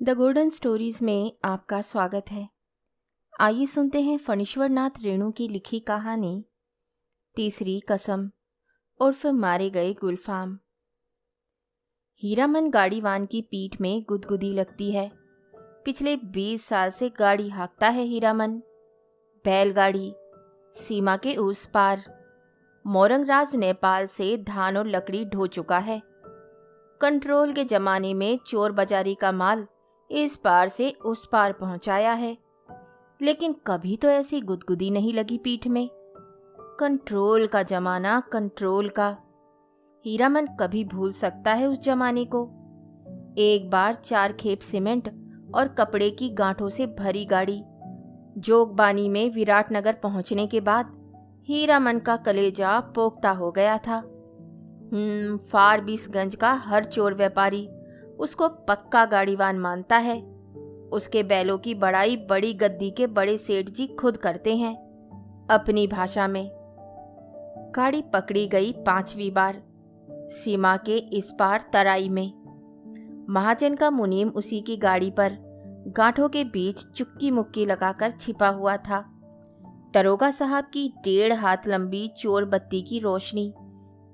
The golden stories में आपका स्वागत है। आइए सुनते हैं फणीश्वर नाथ रेणु की लिखी कहानी तीसरी कसम उर्फ मारे गए गुलफाम। हीरामन गाड़ीवान की पीठ में गुदगुदी लगती है। पिछले 20 साल से गाड़ी हाँकता है हीरामन। बैलगाड़ी सीमा के उस पार मोरंगराज नेपाल से धान और लकड़ी ढो चुका है। कंट्रोल के जमाने में चोर बाजारी का माल इस पार से उस पार पहुंचाया है, लेकिन कभी तो ऐसी गुदगुदी नहीं लगी पीठ में। कंट्रोल का जमाना, कंट्रोल का। हीरामन कभी भूल सकता है उस जमाने को। एक बार 4 खेप सीमेंट और कपड़े की गांठों से भरी गाड़ी जोगबानी में विराटनगर पहुंचने के बाद हीरामन का कलेजा पोख्ता हो गया था। फारबिसगंज का हर चोर व्यापारी उसको पक्का गाड़ीवान मानता है। उसके बैलों की बड़ाई बड़ी गद्दी के बड़े सेठ जी खुद करते हैं अपनी भाषा में। गाड़ी पकड़ी गई 5वीं बार सीमा के इस पार तराई में। महाजन का मुनीम उसी की गाड़ी पर गांठों के बीच चुक्की मुक्की लगाकर छिपा हुआ था। दरोगा साहब की 1.5 हाथ लंबी चोर बत्ती की रोशनी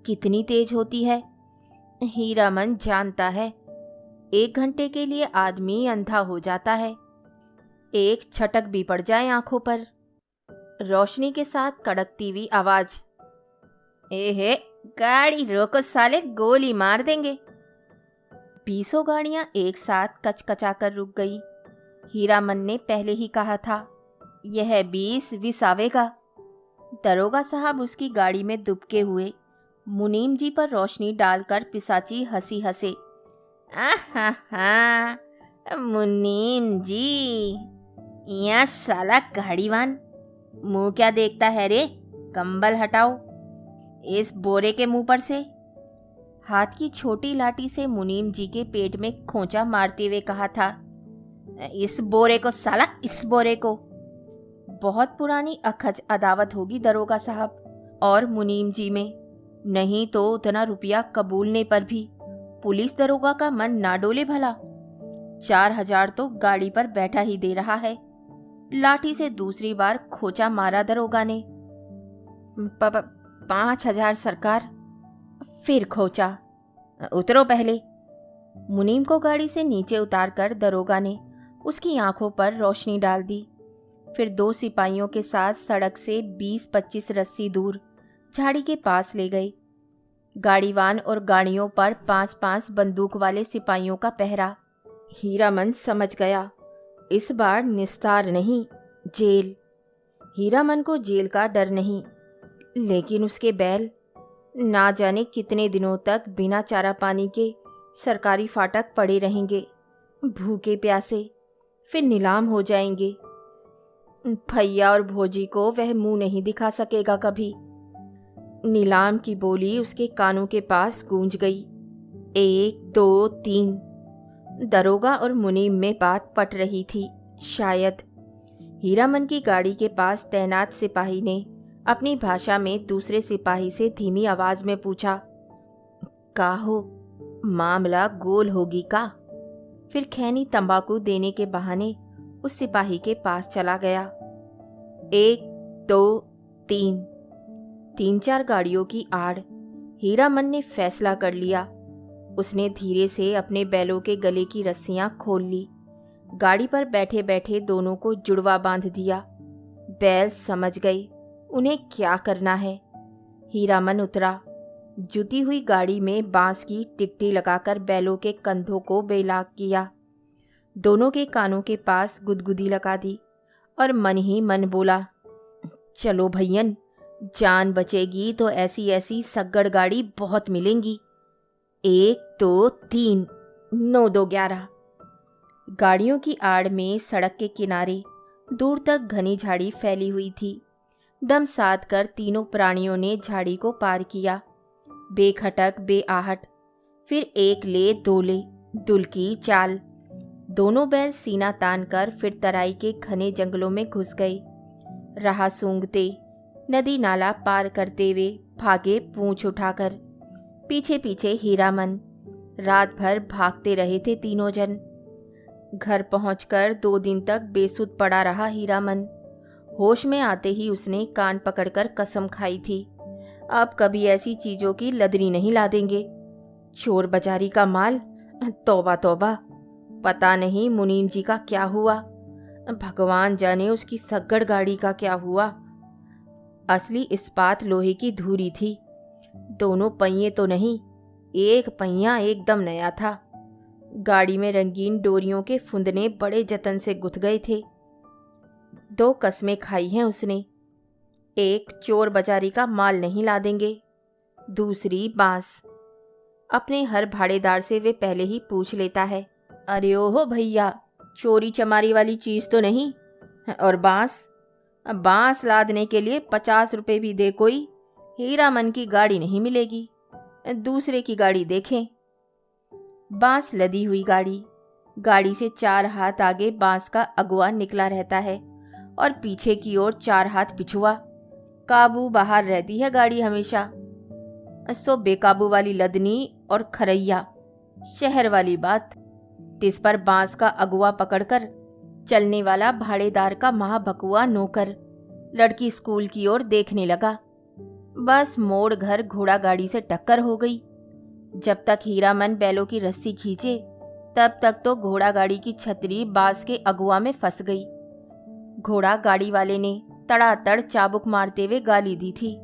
कितनी तेज होती है, हीरामन जानता है। 1 घंटे के लिए आदमी अंधा हो जाता है। एक छटक भी पड़ जाए आंखों पर। रोशनी के साथ कड़कती हुई आवाज, ए गाड़ी रोको साले, गोली मार देंगे। 20 गाड़ियां एक साथ कचकचा रुक गई। हीरामन ने पहले ही कहा था, यह 20 विसावेगा। दरोगा साहब उसकी गाड़ी में दुबके हुए मुनीम जी पर रोशनी डालकर पिसाची हंसी हंसे। आहा, मुनीम जी, या साला गाड़ीवान, मुंह क्या देखता है रे? कंबल हटाओ इस बोरे के मुंह पर से। हाथ की छोटी लाठी से मुनीम जी के पेट में खोंचा मारते हुए कहा था, इस बोरे को साला, इस बोरे को। बहुत पुरानी अखज अदावत होगी दरोगा साहब और मुनीम जी में, नहीं तो उतना रुपया कबूलने पर भी पुलिस दरोगा का मन ना डोले भला। 4000 तो गाड़ी पर बैठा ही दे रहा है। लाठी से दूसरी बार खोचा मारा दरोगा ने। 5000 सरकार। फिर खोचा। उतरो पहले। मुनीम को गाड़ी से नीचे उतारकर दरोगा ने उसकी आंखों पर रोशनी डाल दी। फिर 2 सिपाहियों के साथ सड़क से 20-25 रस्सी दूर झाड़ी के पास ले गए। गाड़ीवान और गाड़ियों पर 5-5 बंदूक वाले सिपाहियों का पहरा। हीरामन समझ गया, इस बार निस्तार नहीं, जेल। हीरामन को जेल का डर नहीं, लेकिन उसके बैल ना जाने कितने दिनों तक बिना चारा पानी के सरकारी फाटक पड़े रहेंगे, भूखे प्यासे, फिर नीलाम हो जाएंगे। भैया और भोजी को वह मुंह नहीं दिखा सकेगा कभी। नीलाम की बोली उसके कानों के पास गूंज गई। 1 2 3। दरोगा और मुनीम में बात पट रही थी शायद। हीरामन की गाड़ी के पास तैनात सिपाही ने अपनी भाषा में दूसरे सिपाही से धीमी आवाज में पूछा, का हो, मामला गोल होगी का? फिर खैनी तंबाकू देने के बहाने उस सिपाही के पास चला गया। 1 2 3। 3-4 गाड़ियों की आड़ हीरामन ने फैसला कर लिया। उसने धीरे से अपने बैलों के गले की रस्सियां खोल ली। गाड़ी पर बैठे बैठे दोनों को जुड़वा बांध दिया। बैल समझ गए उन्हें क्या करना है। हीरामन उतरा। जुती हुई गाड़ी में बांस की टिकटी लगाकर बैलों के कंधों को बेलाग किया। दोनों के कानों के पास गुदगुदी लगा दी और मन ही मन बोला, चलो भैयन, जान बचेगी तो ऐसी ऐसी सग्गड़ गाड़ी बहुत मिलेंगी। 1 2 3 9 2 11। गाड़ियों की आड़ में सड़क के किनारे दूर तक घनी झाड़ी फैली हुई थी। दम साध कर तीनों प्राणियों ने झाड़ी को पार किया, बेखटक बेआहट। फिर 1 ले 2 ले, दुलकी चाल। दोनों बैल सीना तान कर फिर तराई के घने जंगलों में घुस गए। राह सूंघते, नदी नाला पार करते हुए भागे पूंछ उठाकर। पीछे पीछे हीरामन। रात भर भागते रहे थे तीनों जन। घर पहुंचकर 2 दिन तक बेसुध पड़ा रहा हीरामन। होश में आते ही उसने कान पकड़कर कसम खाई थी, अब कभी ऐसी चीजों की लदनी नहीं ला देंगे। चोर बाजारी का माल, तौबा तौबा। पता नहीं मुनीम जी का क्या हुआ, भगवान जाने उसकी सग्गड़ गाड़ी का क्या हुआ। असली इस्पात लोहे की धुरी थी, दोनों पहिए तो नहीं, एक पहिया एकदम नया था। गाड़ी में रंगीन डोरियों के फुंदने बड़े जतन से गुथ गए थे। 2 कस्में खाई हैं उसने, एक चोर बाजारी का माल नहीं ला देंगे, दूसरी बांस। अपने हर भाड़ेदार से वे पहले ही पूछ लेता है, अरे ओहो भैया, चोरी चमारी वाली चीज तो नहीं? और बांस? बांस लादने के लिए 50 रुपए भी दे कोई, हीरामन की गाड़ी नहीं मिलेगी, दूसरे की गाड़ी देखें। बांस लदी हुई गाड़ी से 4 हाथ आगे बांस का अगुआ निकला रहता है और पीछे की ओर 4 हाथ पिछुआ। काबू बाहर रहती है गाड़ी हमेशा। सो बेकाबू वाली लदनी और खरैया, शहर वाली बात। तिस पर बांस का अगुआ पकड़कर चलने वाला भाड़ेदार का महाभकुआ नौकर लड़की स्कूल की ओर देखने लगा। बस मोड़ घर घोड़ा गाड़ी से टक्कर हो गई। जब तक हीरामन बैलों की रस्सी खींचे तब तक तो घोड़ा गाड़ी की छतरी बांस के अगुआ में फंस गई। घोड़ा गाड़ी वाले ने तड़ातड़ चाबुक मारते हुए गाली दी थी,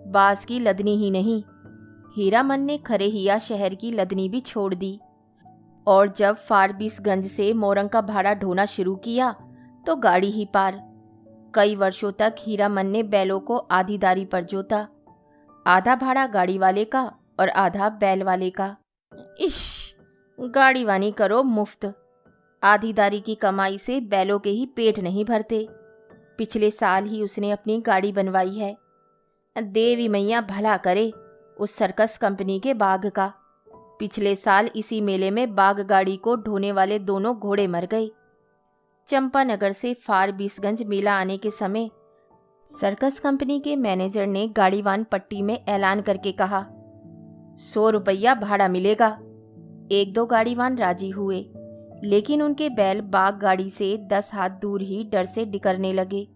बांस की लदनी ही नहीं। हीरामन ने खरेहिया शहर की लदनी भी छोड़ दी और जब फारबिसगंज से मोरंग का भाड़ा ढोना शुरू किया तो गाड़ी ही पार। कई वर्षों तक हीरामन ने बैलों को आधीदारी पर जोता, आधा भाड़ा गाड़ी वाले का और आधा बैल वाले का। इश, गाड़ी वानी करो मुफ्त, आधीदारी की कमाई से बैलों के ही पेट नहीं भरते। पिछले साल ही उसने अपनी गाड़ी बनवाई है। देवी मैया भला करे उस सर्कस कंपनी के बाघ का। पिछले साल इसी मेले में बाघ गाड़ी को ढोने वाले दोनों घोड़े मर गए। चंपानगर से फारबिसगंज मेला आने के समय सर्कस कंपनी के मैनेजर ने गाड़ीवान पट्टी में ऐलान करके कहा, 100 रुपया भाड़ा मिलेगा। 1-2 गाड़ीवान राजी हुए, लेकिन उनके बैल बाघ गाड़ी से 10 हाथ दूर ही डर से डिकरने लगे।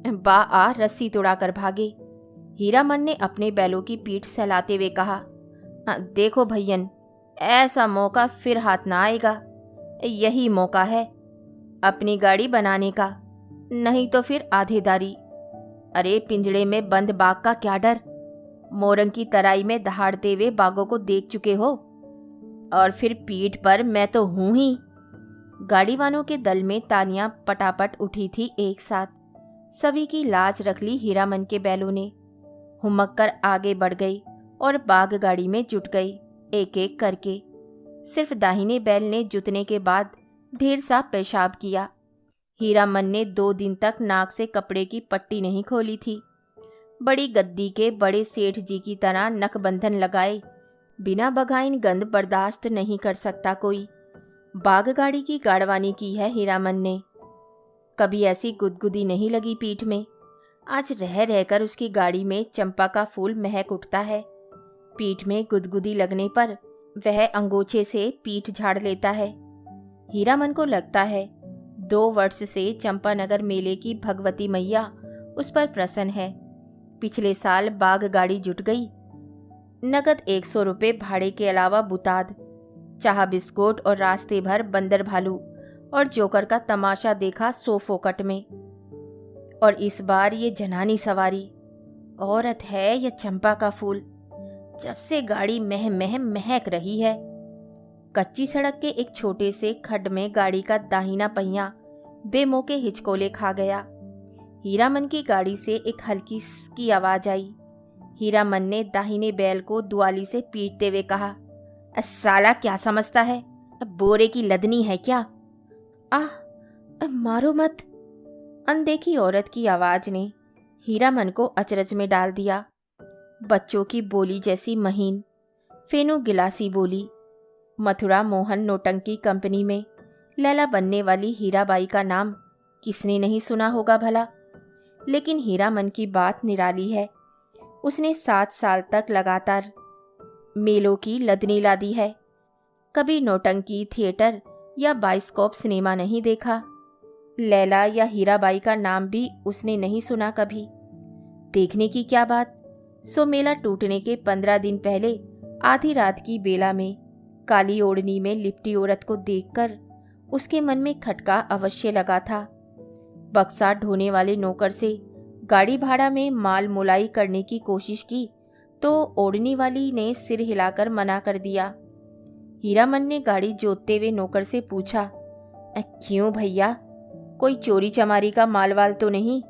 बा आ रस्सी तोड़ाकर भागे। हीरामन ने अपने बैलों की पीठ सहलाते हुए कहा, देखो भैयन, ऐसा मौका फिर हाथ ना आएगा। यही मौका है अपनी गाड़ी बनाने का, नहीं तो फिर आधेदारी। अरे पिंजड़े में बंद बाघ का क्या डर, मोरंग की तराई में दहाड़ते हुए बाघों को देख चुके हो। और फिर पीठ पर मैं तो हूं ही। गाड़ीवानों के दल में तालियां पटापट उठी थी एक साथ। सभी की लाज रख ली हीरामन के बैलों ने। हुमक कर आगे बढ़ गई और बाघ गाड़ी में जुट गई, एक एक करके। सिर्फ दाहिने बैल ने जुतने के बाद ढेर सा पेशाब किया। हीरामन ने 2 दिन तक नाक से कपड़े की पट्टी नहीं खोली थी। बड़ी गद्दी के बड़े सेठ जी की तरह नकबंधन लगाए बिना बघाइन गंध बर्दाश्त नहीं कर सकता कोई। बाघ गाड़ी की गाड़वानी की है हीरामन ने। कभी ऐसी गुदगुदी नहीं लगी पीठ में। आज रह रहकर उसकी गाड़ी में चंपा का फूल महक उठता है। पीठ में गुदगुदी लगने पर वह अंगोछे से पीठ झाड़ लेता है। हीरामन को लगता है 2 वर्ष से चंपानगर मेले की भगवती मैया उस पर प्रसन्न है। पिछले साल बाघ गाड़ी जुट गई। नगद 100 रुपये भाड़े के अलावा बुताद, चाह बिस्कुट और रास्ते भर बंदर भालू और जोकर का तमाशा देखा 100 फोकट में। और इस बार ये जनानी सवारी, औरत है या चंपा का फूल। जब से गाड़ी महक रही है। कच्ची सड़क के एक छोटे से खड्ड में गाड़ी का दाहिना पहिया बेमौके हिचकोले खा गया। हीरामन की गाड़ी से एक हल्की सी आवाज आई। हीरामन ने दाहिने बैल को दुआली से पीटते हुए कहा, साला क्या समझता है, बोरे की लदनी है क्या? मारो मत। अनदेखी औरत की आवाज ने हीरामन को अचरज में डाल दिया। बच्चों की बोली जैसी महीन, फेनू गिलासी बोली। मथुरा मोहन नोटंकी कंपनी में लैला बनने वाली हीराबाई का नाम किसने नहीं सुना होगा भला। लेकिन हीरामन की बात निराली है। उसने 7 साल तक लगातार मेलों की लदनी लादी है। कभी नौटंकी थिएटर या बाइस्कोप सिनेमा नहीं देखा। लैला या हीराबाई का नाम भी उसने नहीं सुना कभी। देखने की क्या बात, सो मेला टूटने के 15 दिन पहले आधी रात की बेला में काली ओढ़नी में लिपटी औरत को देखकर उसके मन में खटका अवश्य लगा था। बक्सा ढोने वाले नौकर से गाड़ी भाड़ा में माल मुलाई करने की कोशिश की तो ओढ़नी वाली ने सिर हिलाकर मना कर दिया। हीरामन ने गाड़ी जोतते हुए नौकर से पूछा, क्यों भैया, कोई चोरी चमारी का मालवाल तो नहीं?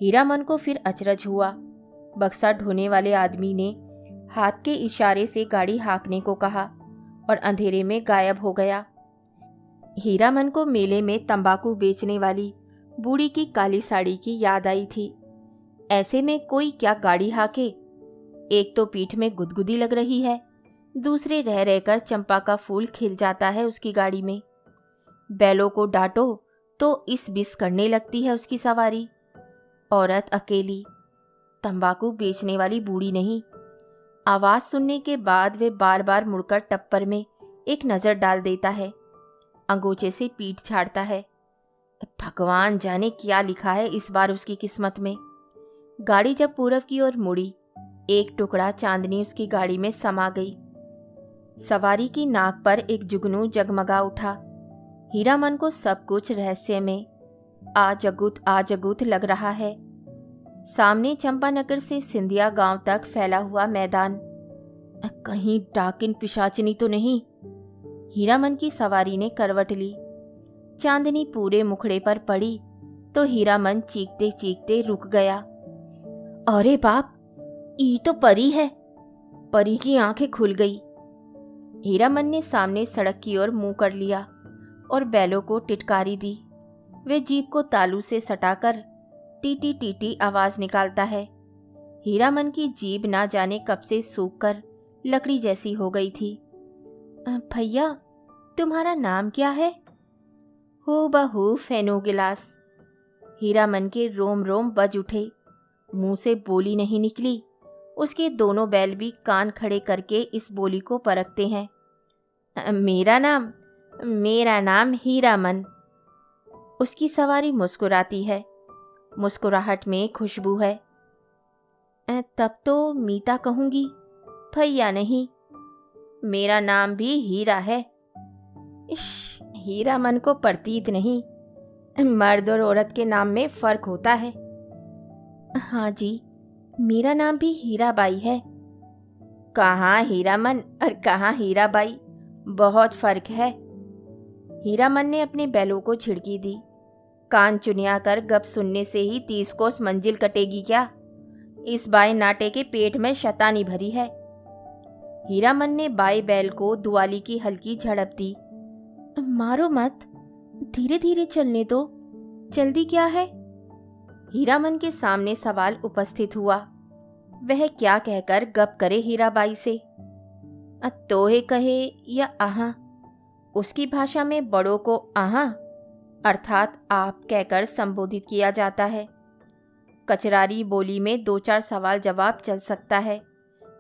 हीरामन को फिर अचरज हुआ। बक्सा ढोने वाले आदमी ने हाथ के इशारे से गाड़ी हाँकने को कहा और अंधेरे में गायब हो गया। हीरामन को मेले में तंबाकू बेचने वाली बूढ़ी की काली साड़ी की याद आई थी। ऐसे में कोई क्या गाड़ी हाँके? एक तो पीठ में गुदगुदी लग रही है, दूसरे रह रहकर चंपा का फूल खिल जाता है उसकी गाड़ी में। बैलों को डांटो तो इस बिस करने लगती है उसकी सवारी। औरत अकेली, तंबाकू बेचने वाली बूढ़ी नहीं। आवाज सुनने के बाद वे बार बार मुड़कर टप्पर में एक नजर डाल देता है, अंगोछे से पीठ झाड़ता है। भगवान जाने क्या लिखा है इस बार उसकी किस्मत में। गाड़ी जब पूरब की ओर मुड़ी, एक टुकड़ा चांदनी उसकी गाड़ी में समा गई। सवारी की नाक पर एक जुगनू जगमगा उठा। हीरामन को सब कुछ रहस्य में आजगुत लग रहा है। सामने चंपानगर से सिंधिया गांव तक फैला हुआ मैदान। कहीं डाकिन पिशाचनी तो नहीं? हीरामन की सवारी ने करवट ली। चांदनी पूरे मुखड़े पर पड़ी तो हीरामन चीखते चीखते रुक गया। अरे बाप, ई तो परी है। परी की आंखें खुल गई। हीरामन ने सामने सड़क की ओर मुंह कर लिया और बैलों को टिटकारी दी। वे जीप को तालू से सटाकर टीटी टीटी आवाज निकालता है। हीरामन की जीभ ना जाने कब से सूखकर लकड़ी जैसी हो गई थी। भैया, तुम्हारा नाम क्या है? हूबहू फेनो गिलास। हीरामन के रोम रोम बज उठे। मुंह से बोली नहीं निकली। उसके दोनों बैल भी कान खड़े करके इस बोली को परखते हैं। मेरा नाम हीरामन। उसकी सवारी मुस्कुराती है। मुस्कुराहट में खुशबू है। तब तो मीता कहूंगी, भैया नहीं। मेरा नाम भी हीरा है। हीरामन को प्रतीत नहीं। मर्द और औरत के नाम में फर्क होता है। हाँ जी, मेरा नाम भी हीराबाई है। कहाँ हीरामन और कहाँ हीराबाई, बहुत फर्क है। हीरामन ने अपने बैलों को छिड़की दी। कान चुनिया कर गप सुनने से ही 30 कोस मंजिल कटेगी क्या? इस बाएं नाटे के पेट में शैतानी भरी है। हीरामन ने बाएं बैल को दुआली की हल्की झड़प दी। मारो मत, धीरे धीरे चलने दो, जल्दी क्या है? हीरामन के सामने सवाल उपस्थित हुआ। वह क्या कहकर गप करे हीराबाई से? तोहे कहे या आहा? उसकी भाषा में बड़ों को आहा अर्थात आप कहकर संबोधित किया जाता है। कचरारी बोली में 2-4 सवाल जवाब चल सकता है।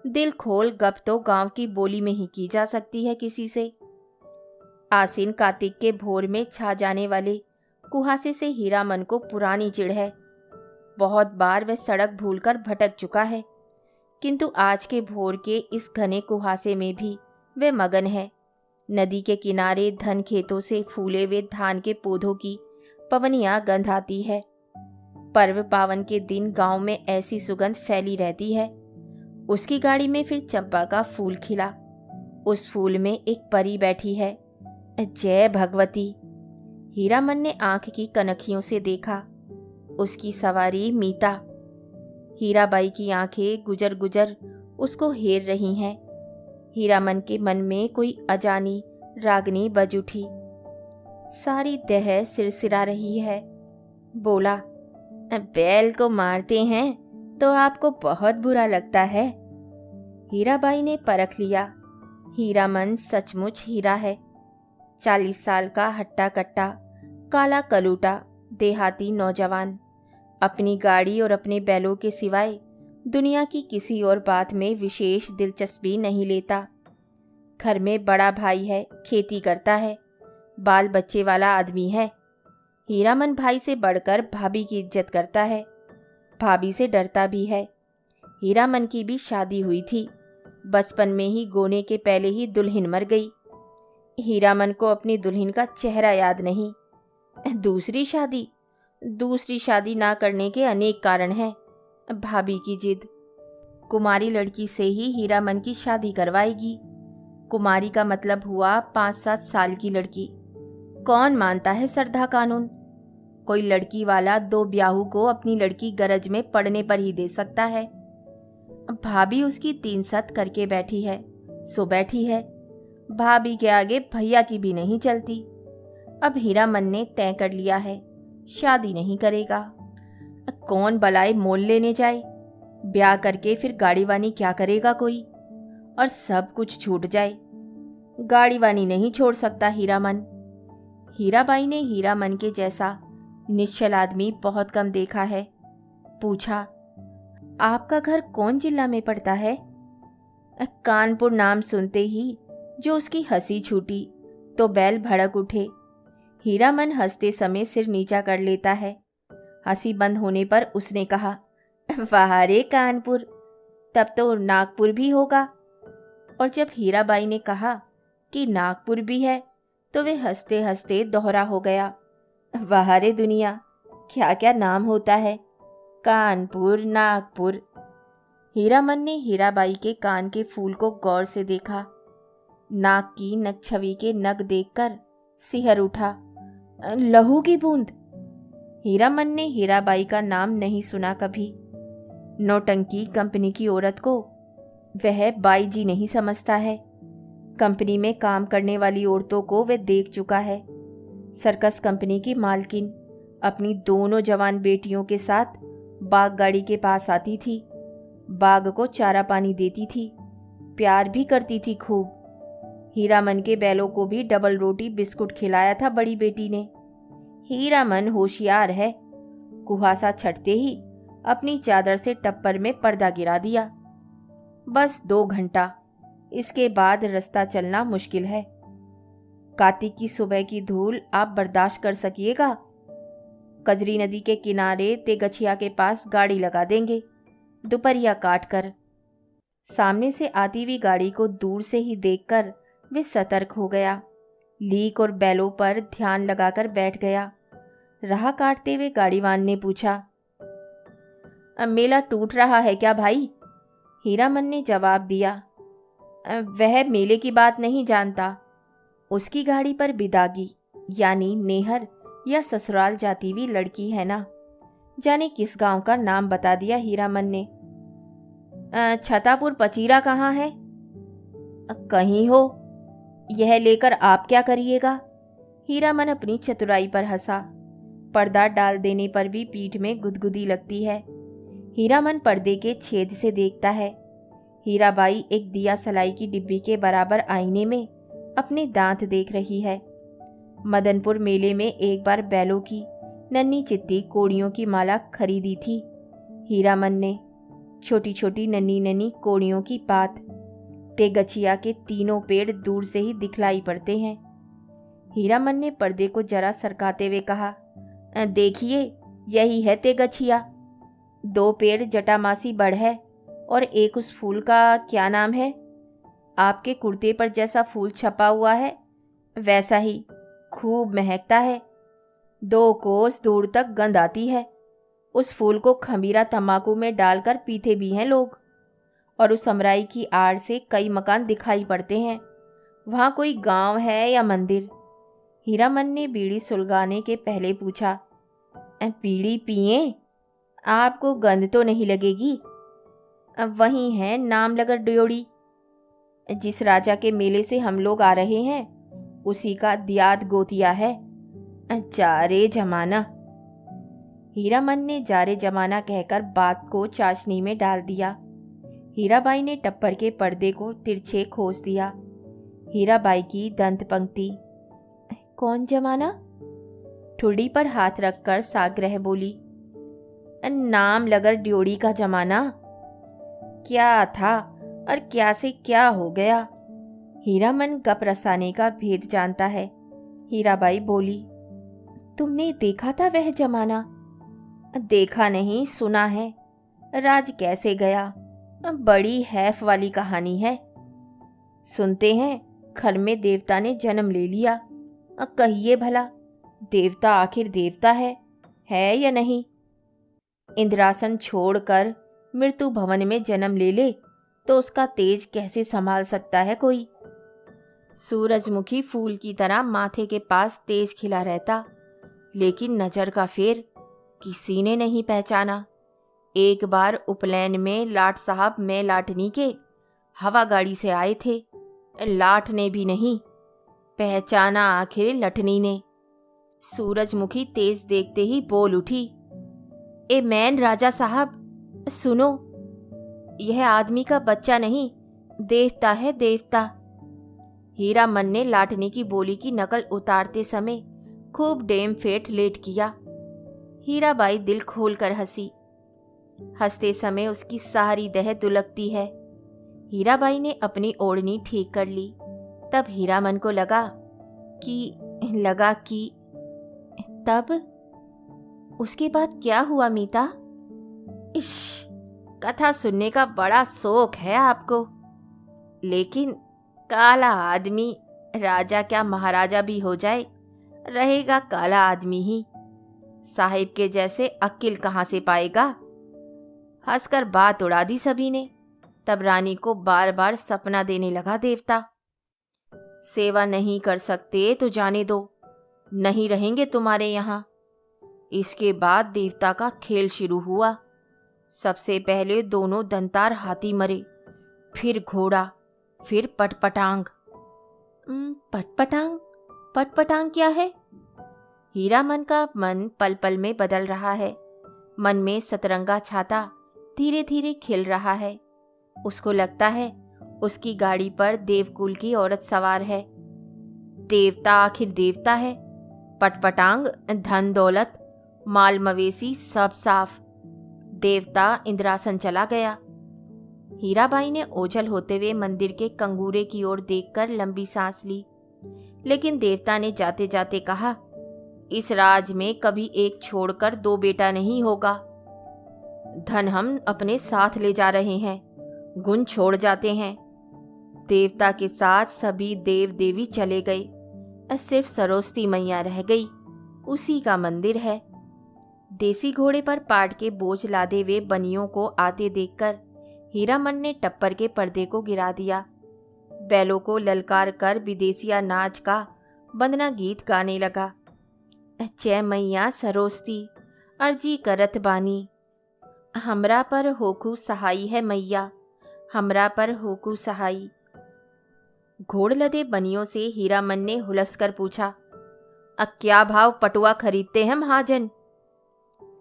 दिल खोल गप तो गांव की बोली में ही की जा सकती है किसी से। आसीन कार्तिक के भोर में छा जाने वाले कुहासे से हीरामन को पुरानी चिढ़ है। बहुत बार वह सड़क भूलकर भटक चुका है, किंतु आज के भोर के इस घने कुहासे में भी वह मगन है। नदी के किनारे धन खेतों से फूले हुए धान के पौधों की पवनियां गंध आती है। पर्व पावन के दिन गांव में ऐसी सुगंध फैली रहती है। उसकी गाड़ी में फिर चंपा का फूल खिला। उस फूल में एक परी बैठी है। जय भगवती। हीरामन ने आंख की कनखियों से देखा। उसकी सवारी मीता। हीराबाई की आंखें गुजर गुजर उसको हेर रही हैं। हीरामन के मन में कोई अजानी रागनी बज उठी। सारी देह सिरसिरा रही है। बोला, बैल को मारते हैं तो आपको बहुत बुरा लगता है। हीराबाई ने परख लिया। हीरामन सचमुच हीरा है। 40 साल का हट्टा कट्टा, काला कलूटा, देहाती नौजवान। अपनी गाड़ी और अपने बैलों के सिवाय दुनिया की किसी और बात में विशेष दिलचस्पी नहीं लेता। घर में बड़ा भाई है, खेती करता है। बाल बच्चे वाला आदमी है। हीरामन भाई से बढ़कर भाभी की इज्जत करता है, भाभी से डरता भी है। हीरामन की भी शादी हुई थी, बचपन में ही गोने के पहले ही दुल्हन मर गई। हीरामन को अपनी दुल्हन का चेहरा याद नहीं। दूसरी शादी ना करने के अनेक कारण हैं। भाभी की जिद। कुमारी लड़की से ही हीरामन की शादी करवाएगी। कुमारी का मतलब हुआ 5-7 साल की लड़की। कौन मानता है सरधा कानून? कोई लड़की वाला 2 ब्याहू को अपनी लड़की गरज में पड़ने पर ही दे सकता है। भाभी उसकी 3 सत करके बैठी है, सो बैठी है। भाभी के आगे भैया की भी नहीं चलती। अब हीरामन ने तय कर लिया है, शादी नहीं करेगा। कौन बलाए मोल लेने जाए? ब्याह करके फिर गाड़ी वानी क्या करेगा कोई? और सब कुछ छूट जाए। गाड़ी वानी नहीं छोड़ सकता हीरामन। हीराबाई ने हीरामन के जैसा निश्चल आदमी बहुत कम देखा है। पूछा, आपका घर कौन जिला में पड़ता है? कानपुर नाम सुनते ही जो उसकी हंसी छूटी तो बैल भड़क उठे। हीरामन हंसते समय सिर नीचा कर लेता है। हंसी बंद होने पर उसने कहा, वाह रे कानपुर, तब तो नागपुर भी होगा। और जब हीराबाई ने कहा कि नागपुर भी है तो वे हंसते हंसते दोहरा हो गया। वाह रे दुनिया, क्या क्या नाम होता है, कानपुर, नागपुर। हीरामन ने हीराबाई के कान के फूल को गौर से देखा। नाक की नकछवी के नग देखकर सिहर उठा। लहू की बूंद। हीरामन ने हीराबाई का नाम नहीं सुना कभी। नौटंकी कंपनी की औरत को वह बाई जी नहीं समझता है। कंपनी में काम करने वाली औरतों को वह देख चुका है। सर्कस कंपनी की मालकिन अपनी दोनों जवान बेटियों के साथ बाग गाड़ी के पास आती थी। बाग को चारा पानी देती थी, प्यार भी करती थी खूब। हीरामन के बैलों को भी डबल रोटी बिस्कुट खिलाया था बड़ी बेटी ने। हीरामन होशियार है। कुहासा छटते ही अपनी चादर से टप्पर में पर्दा गिरा दिया। बस 2 घंटा, इसके बाद रास्ता चलना मुश्किल है। कार्तिक की सुबह की धूल आप बर्दाश्त कर सकिएगा? कजरी नदी के किनारे तेगछिया के पास गाड़ी लगा देंगे, दोपहरिया काट कर। सामने से आती हुई गाड़ी को दूर से ही देखकर वे सतर्क हो गया। लीक और बैलों पर ध्यान लगाकर बैठ गया। राह काटते हुए गाड़ीवान ने पूछा, मेला टूट रहा है क्या भाई? हीरामन ने जवाब दिया, वह मेले की बात नहीं जानता। उसकी गाड़ी पर बिदागी यानी नेहर या ससुराल जाती हुई लड़की है ना। जाने किस गांव का नाम बता दिया हीरामन ने। छतापुर पचीरा कहाँ है? कहीं हो। यह लेकर आप क्या करिएगा? हीरामन अपनी चतुराई पर हंसा। पर्दा डाल देने पर भी पीठ में गुदगुदी लगती है। हीरामन पर्दे के छेद से देखता है। हीराबाई एक दिया सलाई की डिब्बी के बराबर आईने में अपने दांत देख रही है। मदनपुर मेले में एक बार बैलों की नन्ही चित्ती कोड़ियों की माला खरीदी थी हीरामन ने। छोटी छोटी नन्ही नन्ही कोड़ियों की पात। तेगछिया के तीनों पेड़ दूर से ही दिखलाई पड़ते हैं। हीरामन ने पर्दे को जरा सरकाते हुए कहा, देखिए यही है तेगछिया। 2 पेड़ जटामासी बड़ है और एक उस फूल का क्या नाम है? आपके कुर्ते पर जैसा फूल छपा हुआ है वैसा ही, खूब महकता है। 2 कोस दूर तक गंध आती है। उस फूल को खमीरा तंबाकू में डालकर पीते भी हैं लोग। और उस अमराई की आड़ से कई मकान दिखाई पड़ते हैं। वहाँ कोई गांव है या मंदिर? हीरामन ने बीड़ी सुलगाने के पहले पूछा। बीड़ी पिए? आपको गंध तो नहीं लगेगी। वही है नामलगर ड्योड़ी। जिस राजा के मेले से हम लोग आ रहे हैं उसी का दियाद गोतिया है। जारे जमाना। हीरामन ने जारे जमाना कहकर बात को चाशनी में डाल दिया। हीराबाई ने टप्पर के पर्दे को तिरछे खोस दिया। हीराबाई की दंत पंक्ति। कौन जमाना? ठुड्डी पर हाथ रखकर साग्रह बोली, नाम लगर ड्योड़ी का जमाना। क्या था और क्या से क्या हो गया? हीरामन गप रसाने का भेद जानता है। हीराबाई बोली, तुमने देखा था वह जमाना? देखा नहीं, सुना है। राज कैसे गया, बड़ी हैफ वाली कहानी है। सुनते हैं घर में देवता ने जन्म ले लिया। कहिए भला, देवता आखिर देवता है या नहीं? इंद्रासन छोड़कर मृत्यु भवन में जन्म ले ले तो उसका तेज कैसे संभाल सकता है कोई? सूरजमुखी फूल की तरह माथे के पास तेज खिला रहता, लेकिन नजर का फेर किसी ने नहीं पहचाना। एक बार उपनयन में लाट साहब में लाटनी के हवा गाड़ी से आए थे। लाट ने भी नहीं पहचाना, आखिर लटनी ने। सूरजमुखी तेज देखते ही बोल उठी, ए मैन राजा साहब, सुनो, यह आदमी का बच्चा नहीं, देवता है, देवता। हीरामन ने लाटनी की बोली की नकल उतारते समय खूब डेम फेट लेट किया। हीराबाई दिल खोलकर हंसी। हंसते समय उसकी सारी देह दुलकती है। हीराबाई ने अपनी ओढ़नी ठीक कर ली। तब हीरामन को लगा कि तब उसके बाद क्या हुआ मीता? इश, कथा सुनने का बड़ा शौक है आपको। लेकिन काला आदमी राजा क्या महाराजा भी हो जाए, रहेगा काला आदमी ही। साहिब के जैसे अक्ल कहाँ से पाएगा? हंसकर बात उड़ा दी सभी ने। तब रानी को बार बार सपना देने लगा देवता। सेवा नहीं कर सकते तो जाने दो, नहीं रहेंगे तुम्हारे यहाँ। इसके बाद देवता का खेल शुरू हुआ। सबसे पहले दोनों दंतार हाथी मरे, फिर घोड़ा, फिर पटपटांग। पटपटांग क्या है? हीरामन का मन पल पल में बदल रहा है। मन में सतरंगा छाता धीरे धीरे खिल रहा है। उसको लगता है उसकी गाड़ी पर देवकुल की औरत सवार है। देवता आखिर देवता है। पटपटांग धन दौलत माल मवेशी सब साफ। देवता इंद्रासन चला गया। हीराबाई ने ओझल होते हुए मंदिर के कंगूरे की ओर देखकर लंबी सांस ली। लेकिन देवता ने जाते जाते कहा, इस राज में कभी एक छोड़कर दो बेटा नहीं होगा। धन हम अपने साथ ले जा रहे हैं, गुण छोड़ जाते हैं। देवता के साथ सभी देव देवी चले गए, सिर्फ सरस्वती मैया रह गई। उसी का मंदिर है। देसी घोड़े पर पाट के बोझ लादे हुए बनियों को आते देखकर हीरामन ने टप्पर के पर्दे को गिरा दिया। बैलों को ललकार कर विदेशिया नाच का वंदना गीत गाने लगा। जय मैया सरस्वती, अर्जी करत बानी, हमरा पर होकू सहाई है मैया, हमरा पर होकू सहाई। घोड़ लदे बनियों से हीरामन ने हुलसकर पूछा, क्या भाव पटुआ खरीदते हैं महाजन?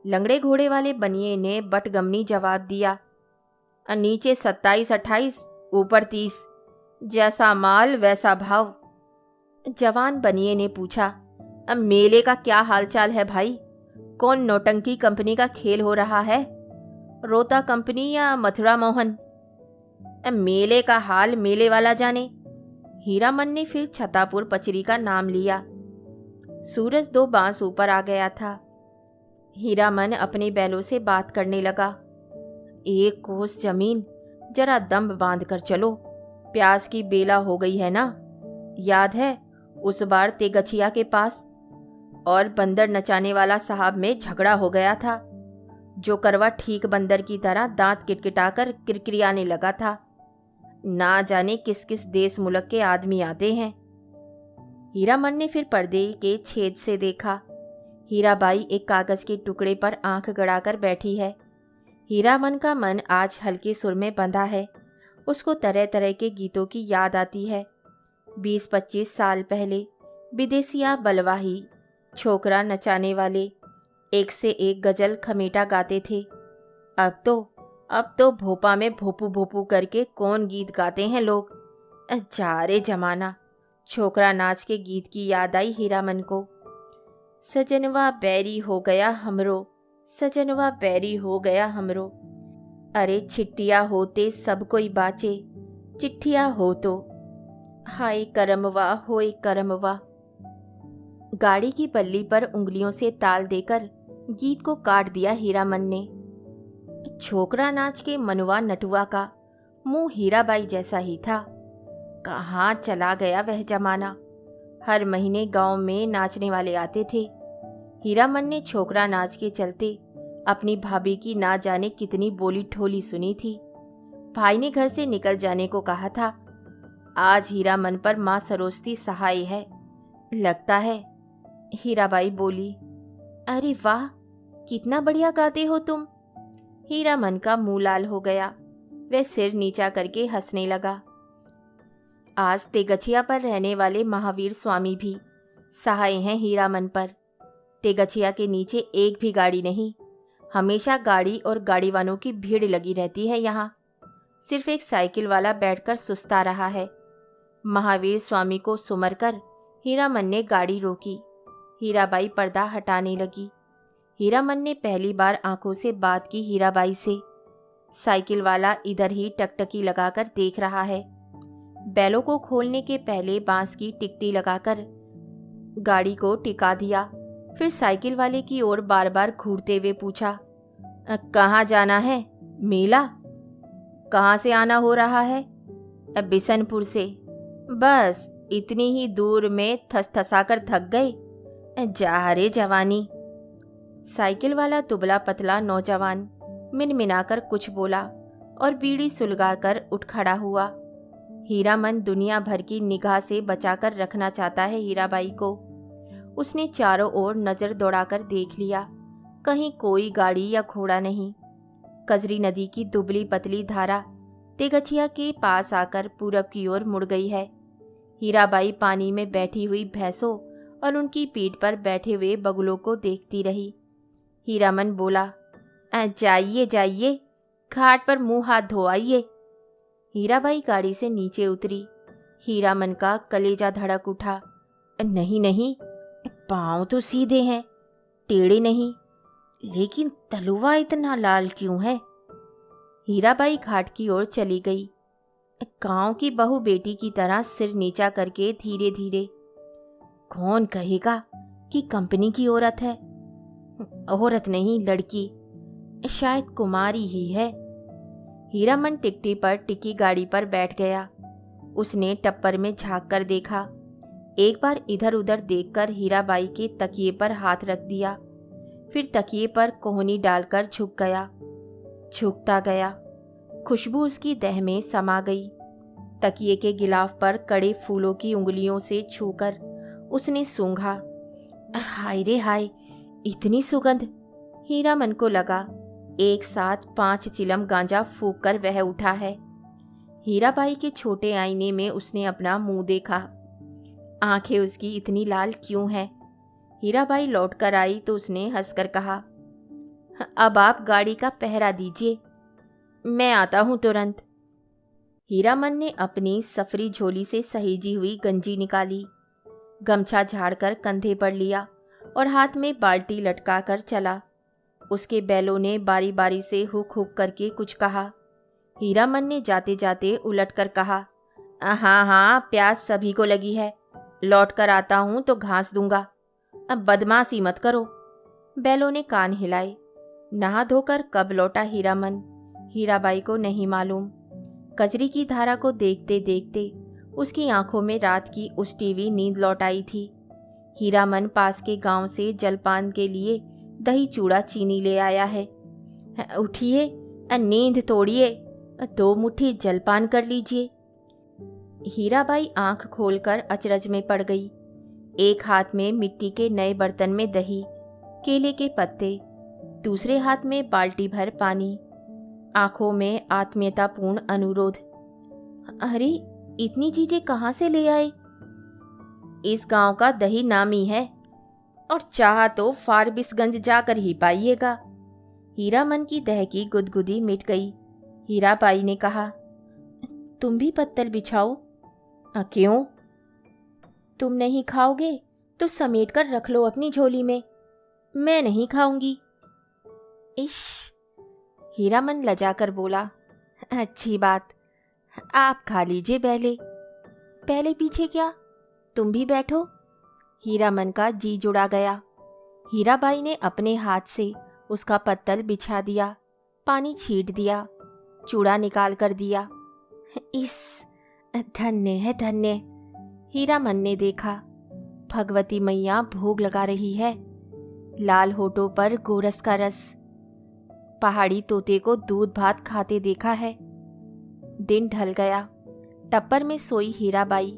लंगड़े घोड़े वाले बनिए ने बटगमनी जवाब दिया, नीचे 27-28, ऊपर 30, जैसा माल वैसा भाव। जवान बनिए ने पूछा, अब मेले का क्या हालचाल है भाई? कौन नौटंकी कंपनी का खेल हो रहा है, रोता कंपनी या मथुरा मोहन? मेले का हाल मेले वाला जाने। हीरामन ने फिर छतापुर पचरी का नाम लिया। सूरज 2 बांस ऊपर आ गया था। हीरामन अपने बैलों से बात करने लगा, 1 कोस जमीन, जरा दम बांध कर चलो, प्यास की बेला हो गई है ना? याद है उस बार तेगछिया के पास और बंदर नचाने वाला साहब में झगड़ा हो गया था। जो करवा ठीक बंदर की तरह दांत किटकिटाकर किरकिरियाने लगा था। ना जाने किस किस देश मुल्क के आदमी आते हैं। हीरामन ने फिर पर्दे के छेद से देखा। हीराबाई एक कागज के टुकड़े पर आंख गड़ाकर बैठी है। हीरामन का मन आज हल्के सुर में बंधा है। उसको तरह तरह के गीतों की याद आती है। 20-25 साल पहले विदेशिया बलवाही छोकरा नचाने वाले एक से एक गजल खमेटा गाते थे। अब तो भोपा में भोपू भोपू करके कौन गीत गाते हैं लोग। जा रे जमाना। छोकरा नाच के गीत की याद आई हीरामन को। सजनवा बैरी हो गया हमरो, सजनवा बैरी हो गया हमरो। अरे चिट्ठिया होते सब कोई बाचे, चिट्ठिया हो तो, हाय करमवा होय करमवा। गाड़ी की पल्ली पर उंगलियों से ताल देकर गीत को काट दिया हीरामन ने। छोकरा नाच के मनुआ नटुआ का मुंह हीराबाई जैसा ही था। कहाँ चला गया वह जमाना। हर महीने गांव में नाचने वाले आते थे। हीरामन ने छोकरा नाच के चलते अपनी भाभी की ना जाने कितनी बोली ठोली सुनी थी। भाई ने घर से निकल जाने को कहा था। आज हीरामन पर माँ सरोस्ती सहाय है लगता है। हीराबाई बोली, अरे वाह, कितना बढ़िया गाते हो तुम। हीरामन का मुंह लाल हो गया। वह सिर नीचा करके हंसने लगा। आज तेगछिया पर रहने वाले महावीर स्वामी भी सहाय हैं हीरामन पर। तेगछिया के नीचे एक भी गाड़ी नहीं। हमेशा गाड़ी और गाड़ी वालों की भीड़ लगी रहती है यहाँ। सिर्फ एक साइकिल वाला बैठकर सुस्ता रहा है। महावीर स्वामी को सुमर कर हीरामन ने गाड़ी रोकी। हीराबाई पर्दा हटाने लगी। हीरामन ने पहली बार आंखों से बात की हीराबाई से। साइकिल वाला इधर ही टकटकी लगाकर देख रहा है। बैलों को खोलने के पहले बांस की टिकटी लगाकर गाड़ी को टिका दिया। फिर साइकिल वाले की ओर बार बार घूरते हुए पूछा, कहाँ जाना है? मेला? कहाँ से आना हो रहा है? बिशनपुर से। बस इतनी ही दूर में थसथसाकर थक गए? जा रे जवानी। साइकिल वाला दुबला पतला नौजवान मिनमिनाकर कुछ बोला और बीड़ी सुलगाकर उठ खड़ा हुआ। हीरामन दुनिया भर की निगाह से बचाकर रखना चाहता है हीराबाई को। उसने चारों ओर नजर दौड़ाकर देख लिया। कहीं कोई गाड़ी या घोड़ा नहीं। कजरी नदी की दुबली पतली धारा तेगछिया के पास आकर पूरब की ओर मुड़ गई है। हीराबाई पानी में बैठी हुई भैंसों और उनकी पीठ पर बैठे हुए बगुलों को देखती रही। हीरामन बोला, जाइए जाइए, घाट पर मुंह हाथ धो आइए। हीराबाई गाड़ी से नीचे उतरी। हीरामन का कलेजा धड़क उठा। नहीं नहीं, पाँव तो सीधे हैं, टेढ़े नहीं, लेकिन तलुआ इतना लाल क्यों है? हीराबाई घाट की ओर चली गई। गांव की बहू बेटी की तरह सिर नीचा करके धीरे धीरे। कौन कहेगा कि कंपनी की औरत है? औरत नहीं, लड़की, शायद कुमारी ही है। हीरामन टिकटी पर टिकी गाड़ी पर बैठ गया। उसने टप्पर में झांक कर देखा। एक बार इधर उधर देखकर हीराबाई के तकिए पर हाथ रख दिया। फिर तकिए पर कोहनी डालकर झुक गया। झुकता गया। खुशबू उसकी देह में समा गई। तकिए के गिलाफ पर कड़े फूलों की उंगलियों से छूकर उसने सूंघा। हाय रे हाय, इतनी सुगंध! हीरामन को लगा एक साथ 5 चिलम गांजा फूंक कर वह उठा है। हीराबाई के छोटे आईने में उसने अपना मुंह देखा। आंखें उसकी इतनी लाल क्यों हैं? हीराबाई लौटकर आई तो उसने हंसकर कहा, अब आप गाड़ी का पहरा दीजिए, मैं आता हूं तुरंत। हीरामन ने अपनी सफरी झोली से सहेजी हुई गंजी निकाली, गमछा झाड़कर कंधे पर लिया और हाथ में बाल्टी लटका कर चला। उसके बैलों ने बारी बारी से हुक हुक करके कुछ कहा। हीरामन ने जाते जाते उलट कर कहा, हाँ हाँ, प्यास सभी को लगी है, लौट कर आता हूं तो घास दूंगा, अब बदमाशी मत करो। बैलों ने कान हिलाए। नहा धोकर कब लौटा हीरामन, हीराबाई को नहीं मालूम। कजरी की धारा को देखते देखते उसकी आंखों में रात की उष्टी हुई नींद लौट आई थी। हीरामन पास के गांव से जलपान के लिए दही चूड़ा चीनी ले आया है। उठिए, नींद तोड़िए, 2 मुट्ठी जलपान कर लीजिए। हीराबाई आंख खोलकर अचरज में पड़ गई। एक हाथ में मिट्टी के नए बर्तन में दही, केले के पत्ते, दूसरे हाथ में बाल्टी भर पानी, आंखों में आत्मीयतापूर्ण अनुरोध। अरे, इतनी चीजें कहाँ से ले आए? इस गांव का दही नामी है और चाहा तो फारबिसगंज जाकर ही पाइएगा। हीरामन की दह की गुदगुदी मिट गई। हीराबाई ने कहा, तुम भी पत्तल बिछाओ। क्यों? तुम नहीं खाओगे तो समेट कर रख लो अपनी झोली में, मैं नहीं खाऊंगी। इश! हीरामन लजाकर बोला, अच्छी बात, आप खा लीजिए। पहले पीछे क्या, तुम भी बैठो। हीरामन का जी जुड़ा गया। हीराबाई ने अपने हाथ से उसका पत्तल बिछा दिया, पानी छीट दिया, चूड़ा निकाल कर दिया। इस धन्य है धन्य। हीरामन ने देखा, भगवती मैया भोग लगा रही है। लाल होठों पर गोरस का रस। पहाड़ी तोते को दूध भात खाते देखा है। दिन ढल गया। टप्पर में सोई हीराबाई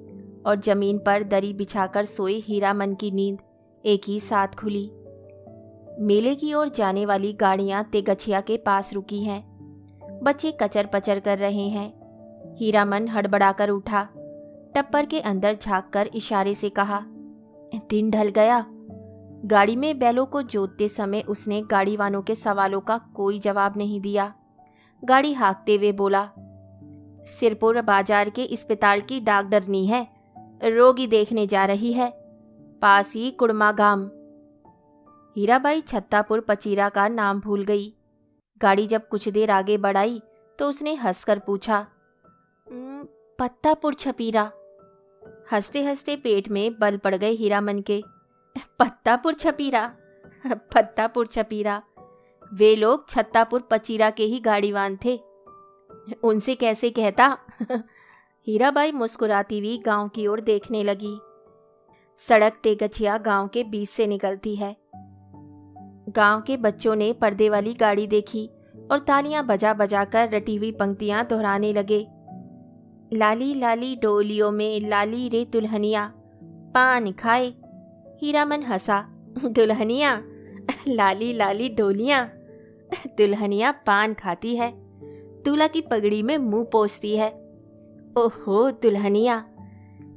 और जमीन पर दरी बिछाकर सोए हीरामन की नींद एक ही साथ खुली। मेले की ओर जाने वाली गाड़ियां तेगछिया के पास रुकी हैं। बच्चे कचर पचर कर रहे हैं। हीरामन हड़बड़ाकर उठा, टप्पर के अंदर झांककर इशारे से कहा, दिन ढल गया। गाड़ी में बैलों को जोतते समय उसने गाड़ी वालों के सवालों का कोई जवाब नहीं दिया। गाड़ी हाँकते हुए बोला, सिरपुर बाजार के अस्पताल की डॉक्टरनी है, रोगी देखने जा रही है, पास ही कुड़मा गांव। हीराबाई छत्तापुर पचीरा का नाम भूल गई। गाड़ी जब कुछ देर आगे बढ़ाई तो उसने हंसकर पूछा, पत्तापुर छपीरा। हंसते हंसते पेट में बल पड़ गए हीरामन के। पत्तापुर छपीरा, पत्तापुर छपीरा। वे लोग छत्तापुर पचीरा के ही गाड़ीवान थे, उनसे कैसे कहता। हीराबाई मुस्कुराती हुई गांव की ओर देखने लगी। सड़क तेगछिया गांव के बीच से निकलती है। गांव के बच्चों ने पर्दे वाली गाड़ी देखी और तालियां बजा बजा कर रटी हुई पंक्तियां दोहराने लगे। लाली लाली डोलियों में लाली रे दुल्हनिया, पान खाए। हीरामन हंसा, दुल्हनिया, लाली लाली डोलियां, दुल्हनिया पान खाती है, दूल्हा की पगड़ी में मुंह पोंछती है। ओहो दुल्हनिया,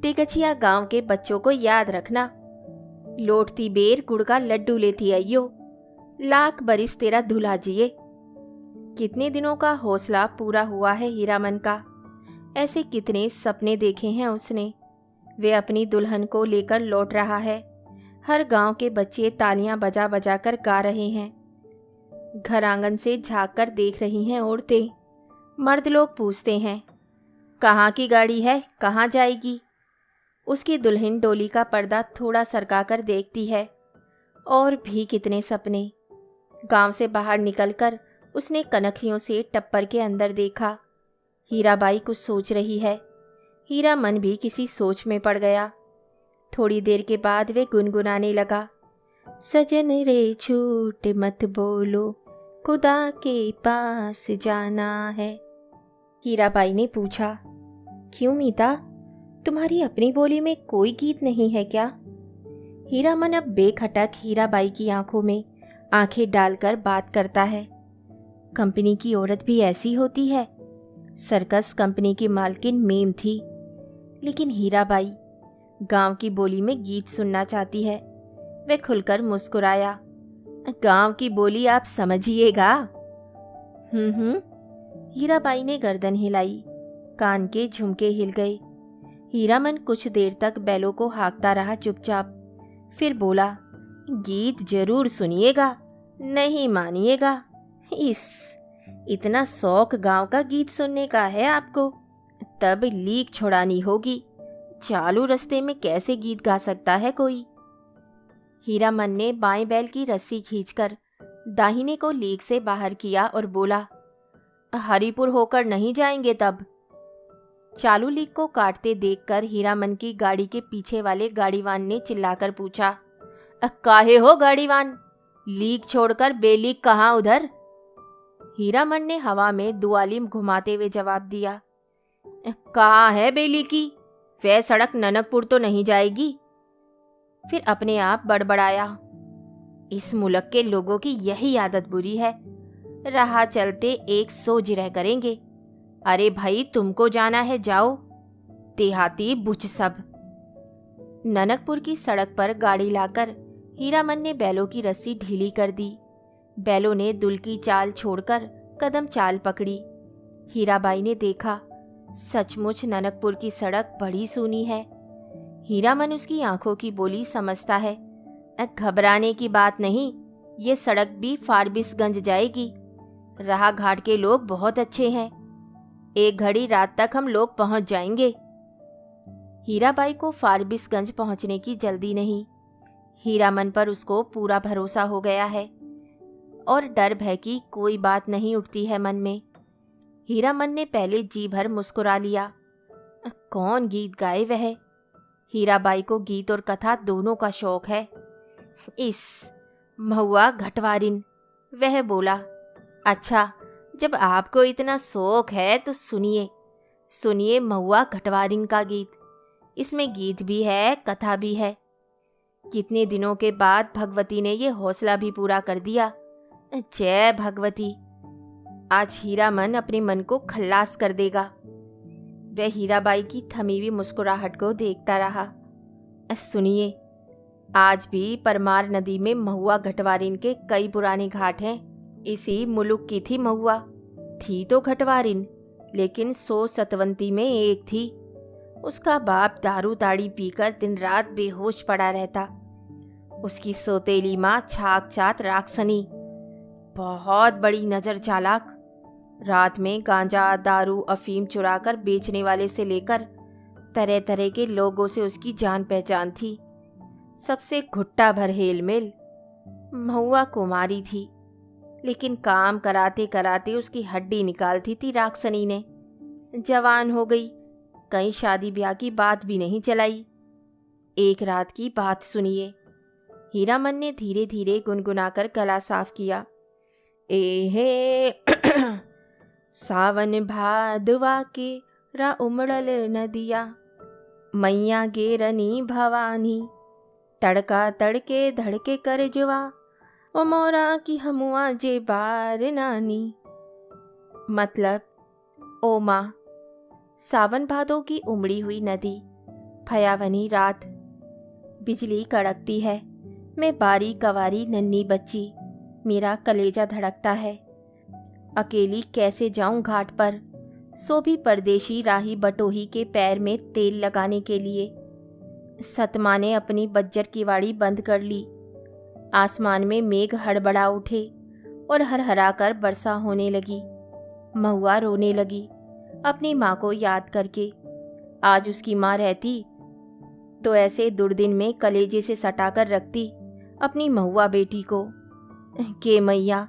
तेगछिया गांव के बच्चों को याद रखना। लौटती बेर गुड़ का लड्डू लेती अइयो, लाख बरिस तेरा दूल्हा जिए। कितने दिनों का हौसला पूरा हुआ है हीरामन का। ऐसे कितने सपने देखे हैं उसने। वे अपनी दुल्हन को लेकर लौट रहा है। हर गांव के बच्चे तालियां बजा बजा कर गा रहे हैं। घर आंगन से झांक कर देख रही हैं औरतें। मर्द लोग पूछते हैं, कहाँ की गाड़ी है, कहाँ जाएगी। उसकी दुल्हन डोली का पर्दा थोड़ा सरका कर देखती है। और भी कितने सपने। गांव से बाहर निकलकर उसने कनखियों से टप्पर के अंदर देखा। हीराबाई कुछ सोच रही है। हीरामन भी किसी सोच में पड़ गया। थोड़ी देर के बाद वे गुनगुनाने लगा, सजन रे झूठ मत बोलो, खुदा के पास जाना है। हीराबाई ने पूछा, क्यों मीता, तुम्हारी अपनी बोली में कोई गीत नहीं है क्या? हीरामन अब बेखटक हीराबाई की आंखों में आंखें डालकर बात करता है। कंपनी की औरत भी ऐसी होती है। सर्कस कंपनी की मालकिन मेम थी, लेकिन हीराबाई गांव की बोली में गीत सुनना चाहती है। वह खुलकर मुस्कुराया, गांव की बोली आप समझिएगा। हीराबाई ने गर्दन हिलाई। कान के झुमके हिल गए। हीरामन कुछ देर तक बैलों को हाँकता रहा चुपचाप। फिर बोला, गीत जरूर सुनिएगा, नहीं मानिएगा। इतना शौक गांव का गीत सुनने का है आपको, तब लीक छुड़ानी होगी। चालू रास्ते में कैसे गीत गा सकता है कोई? हीरामन ने बाएं बैल की रस्सी खींचकर दाहिने को लीक से बाहर किया और बोला, हरिपुर होकर नहीं जाएंगे तब? चालू लीक को काटते देखकर हीरामन की गाड़ी के पीछे वाले गाड़ीवान ने चिल्लाकर पूछा, काहे हो गाड़ीवान, लीक छोड़कर बेलीक कहाँ उधर? हीरामन ने हवा में दुआलिम घुमाते हुए जवाब दिया, कहाँ है बेलीकी, वह सड़क ननकपुर तो नहीं जाएगी। फिर अपने आप बड़बड़ाया, इस मुल्क के लोगों की यही आदत बुरी है, राह चलते एक सो जिरह करेंगे। अरे भाई, तुमको जाना है जाओ, देहाती बुच सब। ननकपुर की सड़क पर गाड़ी लाकर हीरामन ने बैलों की रस्सी ढीली कर दी। बैलों ने दुल की चाल छोड़कर कदम चाल पकड़ी। हीराबाई ने देखा, सचमुच ननकपुर की सड़क बड़ी सूनी है। हीरामन उसकी आंखों की बोली समझता है। घबराने की बात नहीं, ये सड़क भी फारबिसगंज जाएगी। राह घाट के लोग बहुत अच्छे हैं, एक घड़ी रात तक हम लोग पहुंच जाएंगे। हीराबाई को फारबिसगंज पहुंचने की जल्दी नहीं, हीरामन पर उसको पूरा भरोसा हो गया है और डर भय की कोई बात नहीं उठती है मन में। हीरामन ने पहले जी भर मुस्कुरा लिया। कौन गीत गाए वह? हीराबाई को गीत और कथा दोनों का शौक है। इस महुआ घटवारिन, वह बोला। अच्छा, जब आपको इतना शौक है तो सुनिए सुनिए महुआ घटवारिन का गीत। इसमें गीत भी है, कथा भी है। कितने दिनों के बाद भगवती ने ये हौसला भी पूरा कर दिया। जय भगवती। आज हीरामन अपने मन को खल्लास कर देगा। वह हीराबाई की थमी हुई मुस्कुराहट को देखता रहा। सुनिए, आज भी परमार नदी में महुआ घटवारिन के कई पुराने घाट हैं। इसी मुलुक की थी महुआ। थी तो घटवारिन, लेकिन 100 सतवंती में एक थी। उसका बाप दारू ताड़ी पीकर दिन रात बेहोश पड़ा रहता। उसकी सौतेली माँ छाक चात राक्षसनी, बहुत बड़ी नजर चालाक। रात में गांजा, दारू, अफीम चुराकर बेचने वाले से लेकर तरह तरह के लोगों से उसकी जान पहचान थी। सबसे घुट्टा भर हेल मेल। महुआ कुमारी थी, लेकिन काम कराते कराते उसकी हड्डी निकाल दी थी राक्षसनी ने। जवान हो गई, कहीं शादी ब्याह की बात भी नहीं चलाई। एक रात की बात सुनिए। हीरामन ने धीरे धीरे गुनगुनाकर गला साफ किया। एहे सावन भादवा के रा उमड़ल नदिया, मैया गेरनी भवानी, तड़का तड़के धड़के कर जवा, ओ मोरा की हमुआ जे बार नानी। मतलब, ओ माँ, सावन भादों की उमड़ी हुई नदी, भयावनी रात, बिजली कड़कती है। मैं बारी कवारी नन्ही बच्ची, मेरा कलेजा धड़कता है। अकेली कैसे जाऊं घाट पर, सो भी परदेशी राही बटोही के पैर में तेल लगाने के लिए। सतमा ने अपनी बज्जर की वाड़ी बंद कर ली। आसमान में मेघ हड़बड़ा उठे और हरहरा कर वर्षा होने लगी। महुआ रोने लगी अपनी माँ को याद करके। आज उसकी माँ रहती तो ऐसे दुर्दिन में कलेजे से सटाकर रखती अपनी महुआ बेटी को। के मैया,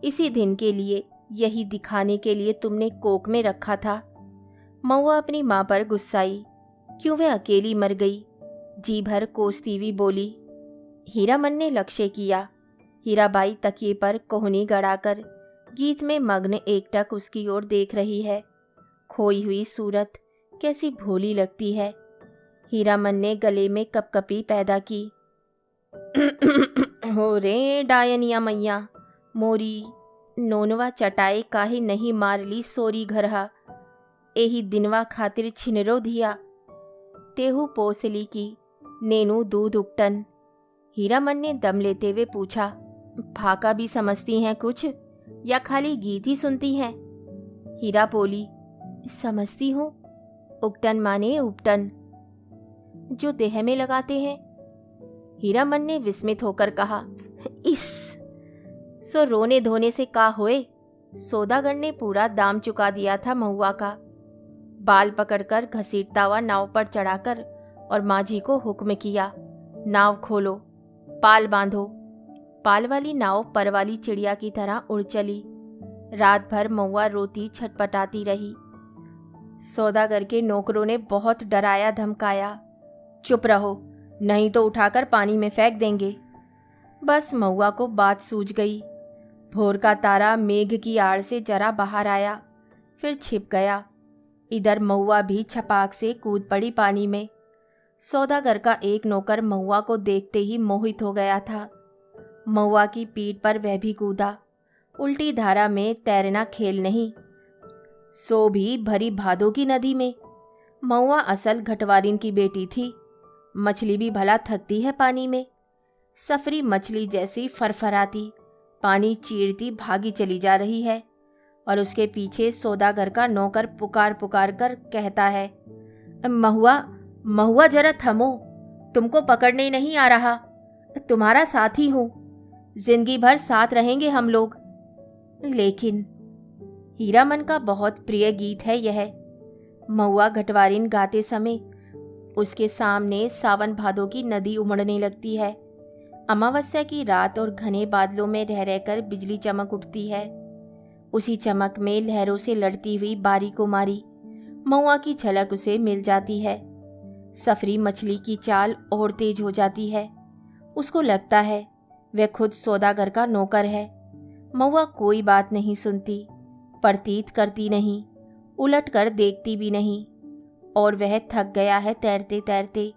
इसी दिन के लिए, यही दिखाने के लिए तुमने कोख में रखा था। महुआ अपनी माँ पर गुस्साई, क्यों वह अकेली मर गई। जी भर कोसती हुई बोली। हीरामन ने लक्ष्य किया। हीराबाई तकिए पर कोहनी गड़ाकर गीत में मग्न एकटक उसकी ओर देख रही है। खोई हुई सूरत कैसी भोली लगती है। हीरामन ने गले में कपकपी पैदा की। हो रे डायनिया मैया मोरी, नोनवा चटाए काहे नहीं मार ली सोरी घरहा, एही दिनवा खातिर छिनरो धिया, तेहू पोसली की नेनू दूध उकटन। हीरामन ने दम लेते हुए पूछा, फाका भी समझती हैं कुछ या खाली गीत ही सुनती हैं? हीरा बोली, समझती हूँ। उकटन माने उपटन, जो देह में लगाते हैं। हीरामन ने विस्मित होकर कहा, इस सो रोने धोने से का होए। सौदागर ने पूरा दाम चुका दिया था महुआ का। बाल पकड़कर घसीटता हुआ नाव पर चढ़ाकर और माझी को हुक्म किया, नाव खोलो, पाल बांधो। पाल वाली नाव पर वाली चिड़िया की तरह उड़ चली। रात भर महुआ रोती छटपटाती रही। सौदागर के नौकरों ने बहुत डराया धमकाया, चुप रहो नहीं तो उठाकर पानी में फेंक देंगे। बस महुआ को बात सूझ गई। भोर का तारा मेघ की आड़ से जरा बाहर आया, फिर छिप गया। इधर महुआ भी छपाक से कूद पड़ी पानी में। सौदागर का एक नौकर महुआ को देखते ही मोहित हो गया था। महुआ की पीठ पर वह भी कूदा। उल्टी धारा में तैरना खेल नहीं, सो भी भरी भादों की नदी में। महुआ असल घटवारिन की बेटी थी। मछली भी भला थकती है पानी में। सफरी मछली जैसी फरफराती पानी चीरती भागी चली जा रही है और उसके पीछे सौदागर का नौकर पुकार पुकार कर कहता है, महुआ महुआ जरा थमो, तुमको पकड़ने नहीं आ रहा, तुम्हारा साथी हूँ, जिंदगी भर साथ रहेंगे हम लोग। लेकिन हीरामन का बहुत प्रिय गीत है यह। महुआ घटवारिन गाते समय उसके सामने सावन भादों की नदी उमड़ने लगती है। अमावस्या की रात और घने बादलों में रह रहकर बिजली चमक उठती है। उसी चमक में लहरों से लड़ती हुई बारी कुमारी महुआ की झलक उसे मिल जाती है। सफरी मछली की चाल और तेज हो जाती है। उसको लगता है वह खुद सौदागर का नौकर है। महुआ कोई बात नहीं सुनती, प्रतीत करती नहीं, उलट कर देखती भी नहीं, और वह थक गया है तैरते तैरते।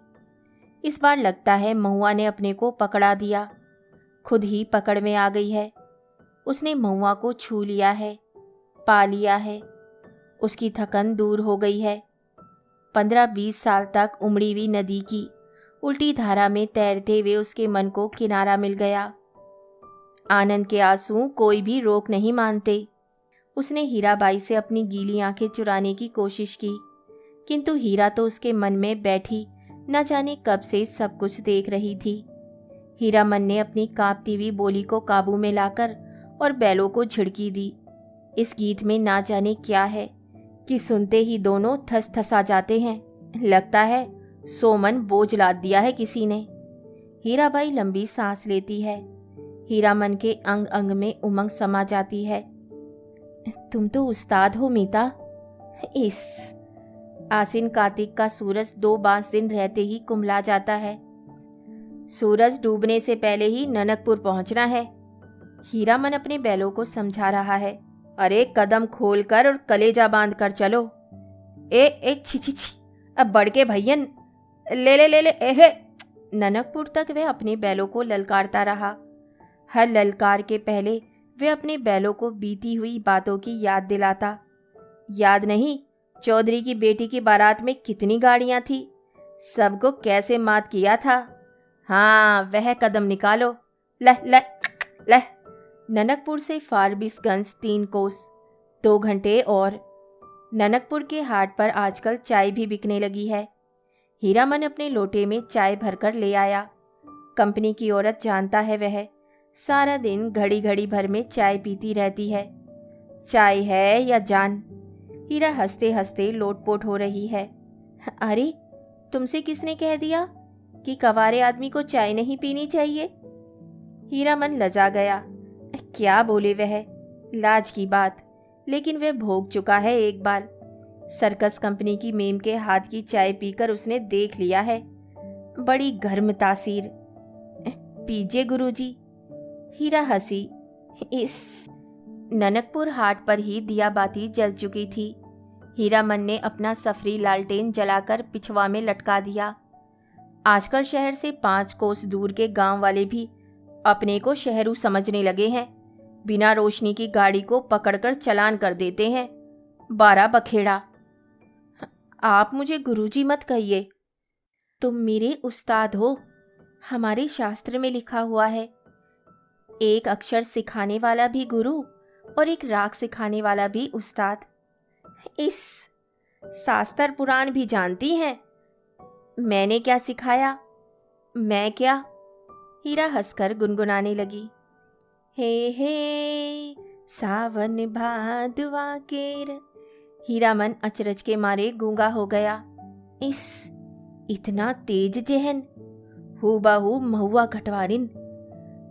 इस बार लगता है महुआ ने अपने को पकड़ा दिया, खुद ही पकड़ में आ गई है। उसने महुआ को छू लिया है, पा लिया है। उसकी थकन दूर हो गई है। 15-20 साल तक उमड़ी हुई नदी की उल्टी धारा में तैरते हुए उसके मन को किनारा मिल गया। आनंद के आंसू कोई भी रोक नहीं मानते। उसने हीराबाई से अपनी गीली आंखें चुराने की कोशिश की, किंतु हीरा तो उसके मन में बैठी न जाने कब से सब कुछ देख रही थी। हीरामन ने अपनी कांपती हुई बोली को काबू में लाकर और बैलों को झिड़की दी। इस गीत में ना जाने क्या है कि सुनते ही दोनों थस थसा जाते हैं। लगता है सोमन बोझ लाद दिया है किसी ने। हीराबाई लंबी सांस लेती है। हीरामन के अंग अंग में उमंग समा जाती है। तुम तो उस्ताद हो मीता। इस आसिन कार्तिक का सूरज 2 दिन रहते ही कुम्हला जाता है। सूरज डूबने से पहले ही ननकपुर पहुंचना है। हीरामन अपने बैलों को समझा रहा है। अरे कदम खोलकर और कलेजा बांध कर चलो। ए छी छी छी, अब बढ़ के भैयन, ले ले ले ले एहे। ननकपुर तक वह अपने बैलों को ललकारता रहा। हर ललकार के पहले वह अपने बैलों को बीती हुई बातों की याद दिलाता। याद नहीं, चौधरी की बेटी की बारात में कितनी गाड़ियां थी, सबको कैसे मात किया था। हाँ, वह कदम निकालो। लह लह लह। ननकपुर से फारबिसगंज 3 कोस, 2 घंटे और। ननकपुर के हाट पर आजकल चाय भी बिकने लगी है। हीरामन अपने लोटे में चाय भरकर ले आया। कंपनी की औरत जानता है वह सारा दिन घड़ी घड़ी भर में चाय पीती रहती है। चाय है या जान। हीरा हंसते हंसते लोटपोट हो रही है। अरे तुमसे किसने कह दिया कि कवारे आदमी को चाय नहीं पीनी चाहिए। हीरामन लजा गया। क्या बोले वह, लाज की बात, लेकिन वह भोग चुका है एक बार। सर्कस कंपनी की मेम के हाथ की चाय पीकर उसने देख लिया है। बड़ी गर्म तासीर। पीजिए गुरुजी। हीरा हंसी। इस ननकपुर हाट पर ही दिया बाती जल चुकी थी। हीरामन ने अपना सफरी लालटेन जलाकर पिछवा में लटका दिया। आजकल शहर से 5 कोस दूर के गांव वाले भी अपने को शहरू समझने लगे हैं। बिना रोशनी की गाड़ी को पकड़कर चालान कर देते हैं। 12 बखेड़ा। आप मुझे गुरुजी मत कहिए। तुम मेरे उस्ताद हो। हमारे शास्त्र में लिखा हुआ है, एक अक्षर सिखाने वाला भी गुरु और एक राग सिखाने वाला भी उस्ताद। इस शास्त्र पुराण भी जानती हैं। मैंने क्या सिखाया? मैं क्या? हीरा हंसकर गुनगुनाने लगी। हे सावन भादवा केर। हीरामन अचरज के मारे गूंगा हो गया। इस इतना तेज जहन, हूबहू महुआ घटवारिन।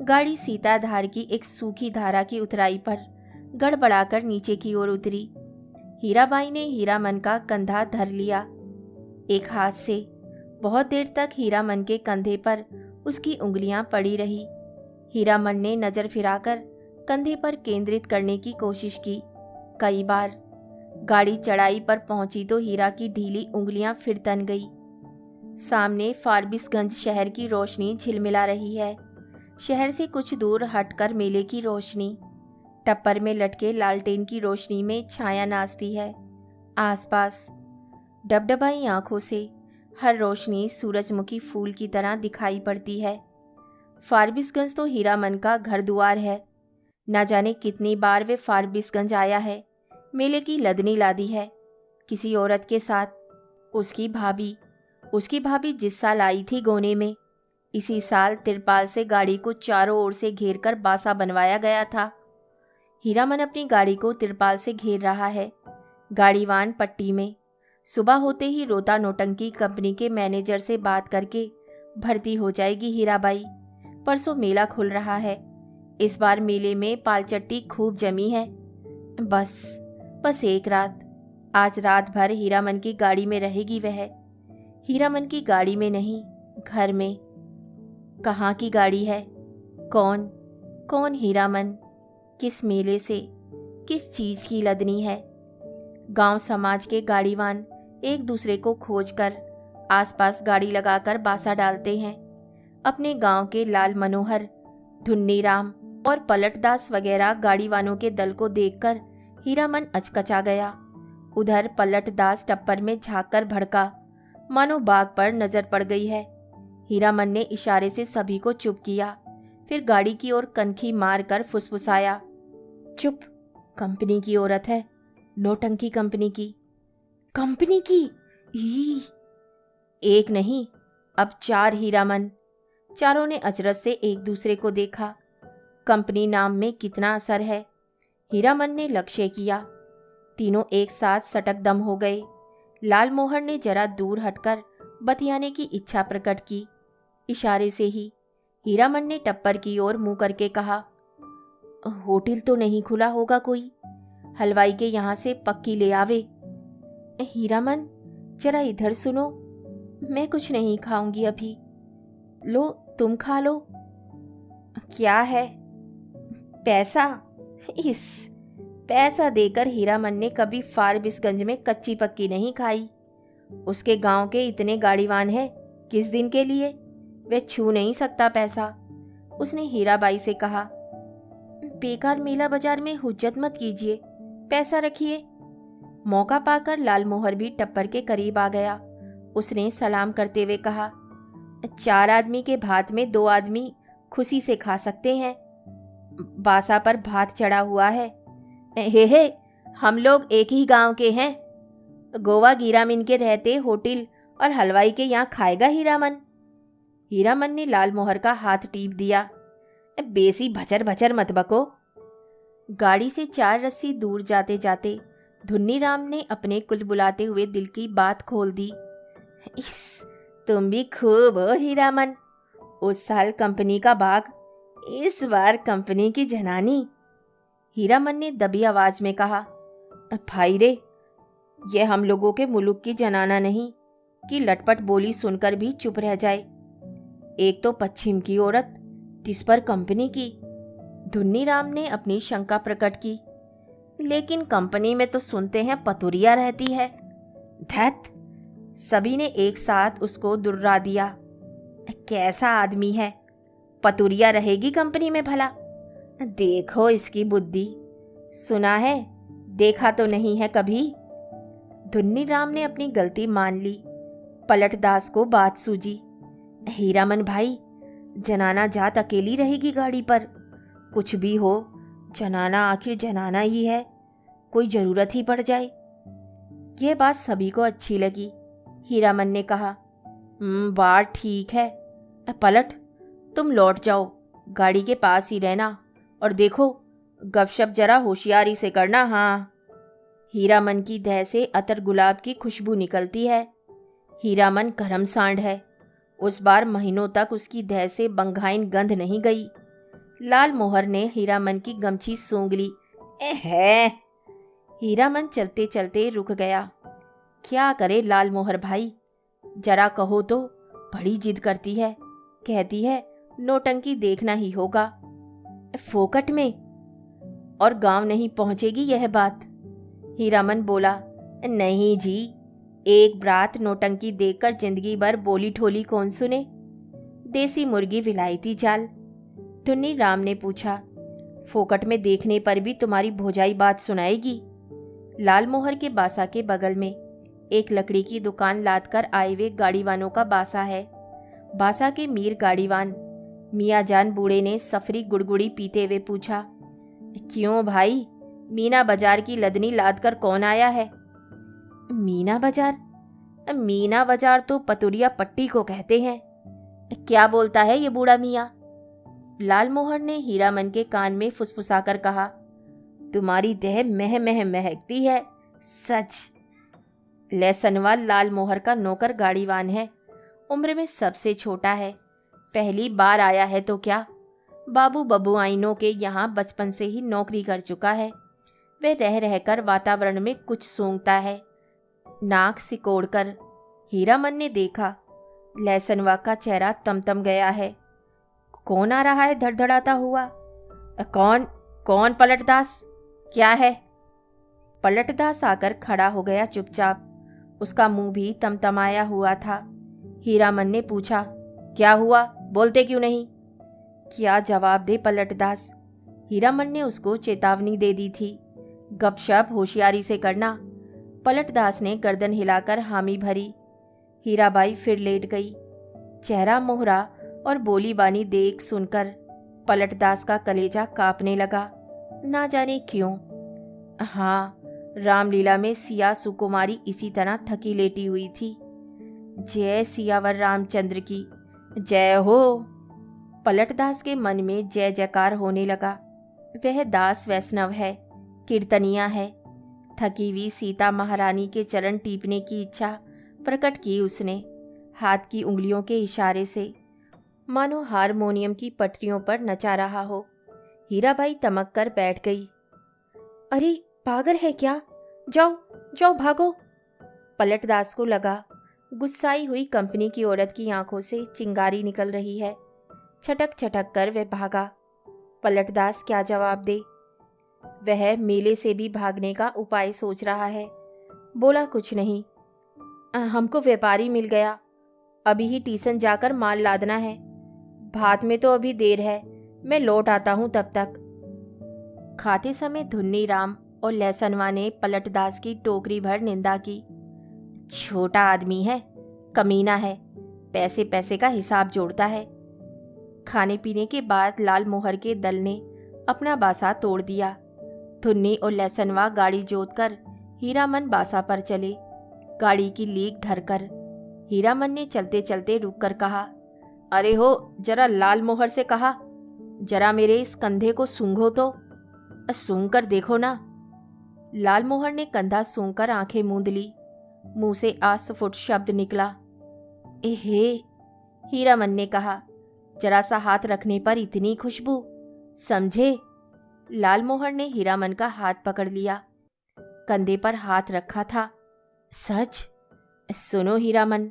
गाड़ी सीताधार की एक सूखी धारा की उतराई पर गड़बड़ाकर नीचे की ओर उतरी। हीराबाई ने हीरामन का कंधा धर लिया एक हाथ से। बहुत देर तक हीरामन के कंधे पर उसकी उंगलियां पड़ी रही। हीरामन ने नजर फिराकर कंधे पर केंद्रित करने की कोशिश की कई बार। गाड़ी चढ़ाई पर पहुंची तो हीरा की ढीली उंगलियां फिर तन गई। सामने फारबिसगंज शहर की रोशनी झिलमिला रही है। शहर से कुछ दूर हटकर मेले की रोशनी, टप्पर में लटके लालटेन की रोशनी में छाया नाचती है। आसपास डबडबाई आंखों से हर रोशनी सूरजमुखी फूल की तरह दिखाई पड़ती है। फारबिसगंज तो हीरामन का घर दुआर है। न जाने कितनी बार वे फारबिसगंज आया है। मेले की लदनी लादी है किसी औरत के साथ। उसकी भाभी जिस साल आई थी गोने में, इसी साल तिरपाल से गाड़ी को चारों ओर से घेरकर बासा बनवाया गया था। हीरामन अपनी गाड़ी को तिरपाल से घेर रहा है। गाड़ीवान पट्टी में। सुबह होते ही रोता नौटंकी कंपनी के मैनेजर से बात करके भर्ती हो जाएगी हीराबाई। परसों मेला खुल रहा है। इस बार मेले में पालचट्टी खूब जमी है। बस एक रात। आज रात भर हीरामन की गाड़ी में रहेगी वह। हीरामन की गाड़ी में नहीं, घर में। कहाँ की गाड़ी है? कौन हीरामन? किस मेले से, किस चीज की लदनी है? गांव समाज के गाड़ीवान एक दूसरे को खोजकर आसपास गाड़ी लगाकर बासा डालते हैं। अपने गांव के लाल मनोहर, धुन्नीराम और पलटदास वगैरह गाड़ीवानों के दल को देखकर हीरामन अचकचा गया। उधर पलटदास टप्पर में झांककर भड़का, मानो बाघ पर नजर पड़ गई है। हीरामन ने इशारे से सभी को चुप किया, फिर गाड़ी की ओर कनखी मारकर फुसफुसाया, चुप, कंपनी की औरत है, नौटंकी कंपनी की। कंपनी की? ई! एक नहीं, अब 4 हीरामन। चारों ने अचरज से एक दूसरे को देखा। कंपनी नाम में कितना असर है। हीरामन ने लक्ष्य किया। तीनों एक साथ सटक दम हो गए। लालमोहर ने जरा दूर हटकर बतियाने की इच्छा प्रकट की। इशारे से ही हीरामन ने टप्पर की ओर मुंह करके कहा, होटल तो नहीं खुला होगा कोई? हलवाई के यहाँ से पक्की ले आवे। हीरामन, जरा इधर सुनो, मैं कुछ नहीं खाऊंगी अभी। लो, तुम खा लो। क्या है? पैसा? इस पैसा देकर हीरामन ने कभी फारबिसगंज में कच्ची पक्की नहीं खाई। उसके गांव के इतने गाड़ीवान हैं, किस दिन के लिए? वह छू नहीं सकता पैसा। उसने हीराबाई से कहा, बेकार मेला बाजार में हुज्जत मत कीजिए, पैसा रखिए। मौका पाकर लालमोहर भी टप्पर के करीब आ गया। उसने सलाम करते हुए कहा, 4 आदमी के भात में 2 आदमी खुशी से खा सकते हैं। बासा पर भात चढ़ा हुआ है। हे, हम लोग एक ही गांव के हैं। गोवा गिरामिन के रहते होटल और हलवाई के यहाँ खाएगा हीरामन? हीरामन ने लालमोहर का हाथ टीप दिया। बेसी भचर भचर मत बको। गाड़ी से 4 रस्सी दूर जाते जाते धुन्नीराम ने अपने कुलबुलाते हुए दिल की बात खोल दी। इस, तुम भी खूब हो हीरामन। उस साल कंपनी का बाग, इस बार कंपनी की जनानी। हीरामन ने दबी आवाज में कहा, भाई रे, ये हम लोगों के मुल्क की जनाना नहीं कि लटपट बोली सुनकर भी चुप रह जाए। एक तो पश्चिम की औरत, तिस पर कंपनी की। धुन्नीराम ने अपनी शंका प्रकट की। लेकिन कंपनी में तो सुनते हैं पतुरिया रहती है। धत! सभी ने एक साथ उसको दुर्रा दिया। कैसा आदमी है, पतुरिया रहेगी कंपनी में भला? देखो इसकी बुद्धि। सुना है, देखा तो नहीं है कभी। धुन्नीराम ने अपनी गलती मान ली। पलटदास को बात सूझी। हीरामन भाई, जनाना जात अकेली रहेगी गाड़ी पर? कुछ भी हो, जनाना आखिर जनाना ही है, कोई जरूरत ही पड़ जाए। यह बात सभी को अच्छी लगी। हीरामन ने कहा, बात ठीक है। पलट, तुम लौट जाओ, गाड़ी के पास ही रहना, और देखो गपशप जरा होशियारी से करना। हाँ। हीरामन की देह से अतर गुलाब की खुशबू निकलती है। हीरामन गरम सांड है। उस बार महीनों तक उसकी देह से बंघाइन गंध नहीं गई। लालमोहर ने हीरामन की गमछी सूंघ ली। है। हीरामन चलते चलते रुक गया। क्या करे लालमोहर भाई, जरा कहो तो बड़ी जिद करती है। कहती है नौटंकी देखना ही होगा। फोकट में? और गांव नहीं पहुंचेगी यह बात? हीरामन बोला, नहीं जी, एक ब्रात नौटंकी देखकर जिंदगी भर बोली ठोली कौन सुने। देसी मुर्गी विलायती चाल। धुन्नीराम ने पूछा, फोकट में देखने पर भी तुम्हारी भौजाई बात सुनाएगी? लालमोहर के बासा के बगल में एक लकड़ी की दुकान लादकर आए हुए गाड़ीवानों का बासा है। बासा के मीर गाड़ीवान मियाँ जान बूढ़े ने सफरी गुड़गुड़ी पीते हुए पूछा, क्यों भाई, मीना बाजार की लदनी लादकर कौन आया है? मीना बाजार? मीना बाजार तो पतुरिया पट्टी को कहते हैं। क्या बोलता है ये बूढ़ा मियाँ? लालमोहर ने हीरामन के कान में फुसफुसाकर कहा, तुम्हारी देह मह मह महकती है, सच। लहसनवाल लालमोहर का नौकर गाड़ीवान है, उम्र में सबसे छोटा है। पहली बार आया है तो क्या, बाबू बबुआइनों के यहाँ बचपन से ही नौकरी कर चुका है। वह रह रहकर वातावरण में कुछ सूंघता है। नाक सिकोड़कर हीरामन ने देखा, लहसनवा का चेहरा तमतम गया है। कौन आ रहा है धड़धड़ाता हुआ? कौन कौन? पलटदास? क्या है? पलटदास आकर खड़ा हो गया चुपचाप। उसका मुंह भी तमतमाया हुआ था। हीरामन ने पूछा, क्या हुआ, बोलते क्यों नहीं? क्या जवाब दे पलटदास? हीरामन ने उसको चेतावनी दे दी थी, गपशप होशियारी से करना। पलटदास ने गर्दन हिलाकर हामी भरी। हीराबाई फिर लेट गई। चेहरा मोहरा और बोली बानी देख सुनकर पलटदास का कलेजा कांपने लगा, ना जाने क्यों। हाँ, रामलीला में सिया सुकुमारी इसी तरह थकी लेटी हुई थी। जय सियावर रामचंद्र की जय हो। पलटदास के मन में जय जयकार होने लगा। वह दास वैष्णव है, कीर्तनिया है। थकी हुई सीता महारानी के चरण टीपने की इच्छा प्रकट की उसने, हाथ की उंगलियों के इशारे से, मानो हारमोनियम की पटरियों पर नचा रहा हो। हीराबाई तमक कर बैठ गई। अरे पागल है क्या? जाओ जाओ भागो। पलटदास को लगा गुस्साई हुई कंपनी की औरत की आंखों से चिंगारी निकल रही है। छटक छटक कर वह भागा। पलटदास क्या जवाब दे? वह मेले से भी भागने का उपाय सोच रहा है। बोला कुछ नहीं। हमको व्यापारी मिल गया, अभी ही टीसन जाकर माल लादना है। भात में तो अभी देर है, मैं लौट आता हूं तब तक। खाते समय धुन्नी राम और लहसनवा ने पलटदास की टोकरी भर निंदा की। छोटा आदमी है, कमीना है, पैसे पैसे का हिसाब जोड़ता है। खाने पीने के बाद लाल मोहर के दल ने अपना बासा तोड़ दिया। धुन्नी और लहसनवा गाड़ी जोतकर हीरामन बासा पर चले, गाड़ी की लीक धरकर। हीरामन ने चलते चलते रुककर कहा, अरे हो, जरा लाल मोहर से कहा, जरा मेरे इस कंधे को सूंघो तो। सूंघ कर देखो ना। लाल मोहर ने कंधा सूंघकर आंखें मूंद ली। मुंह से आस्फुट शब्द निकला, एहे। हीरामन ने कहा, जरा सा हाथ रखने पर इतनी खुशबू, समझे? लाल मोहर ने हीरामन का हाथ पकड़ लिया, कंधे पर हाथ रखा था। सच? सुनो हीरामन,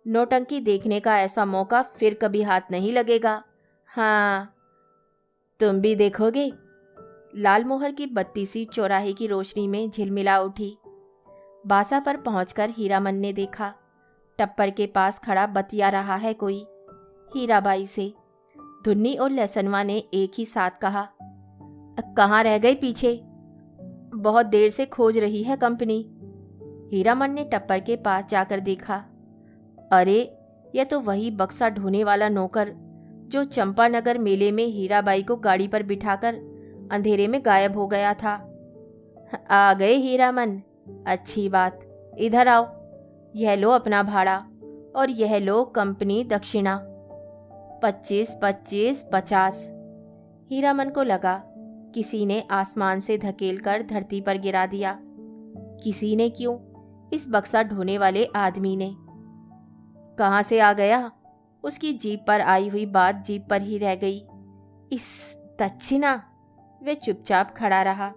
नौटंकी देखने का ऐसा मौका फिर कभी हाथ नहीं लगेगा। हाँ, तुम भी देखोगे? लाल मोहर की बत्ती सी चौराहे की रोशनी में झिलमिला उठी। बासा पर पहुंचकर हीरामन ने देखा, टप्पर के पास खड़ा बतिया रहा है कोई। हीराबाई से धुन्नी और लहसनवा ने एक ही साथ कहा, कहाँ रह गई पीछे? बहुत देर से खोज रही है कंपनी। हीरामन ने टप्पर के पास जाकर देखा, अरे यह तो वही बक्सा ढोने वाला नौकर जो चंपानगर मेले में हीराबाई को गाड़ी पर बिठाकर अंधेरे में गायब हो गया था। आ गए हीरामन, अच्छी बात, इधर आओ। यह लो अपना भाड़ा और यह लो कंपनी दक्षिणा, 25 25 50। हीरामन को लगा किसी ने आसमान से धकेलकर धरती पर गिरा दिया। किसी ने क्यों, इस बक्सा ढोने वाले आदमी ने। कहाँ से आ गया? उसकी जीप पर आई हुई बात जीप पर ही रह गई। इस दक्षिणा। वे चुपचाप खड़ा रहा।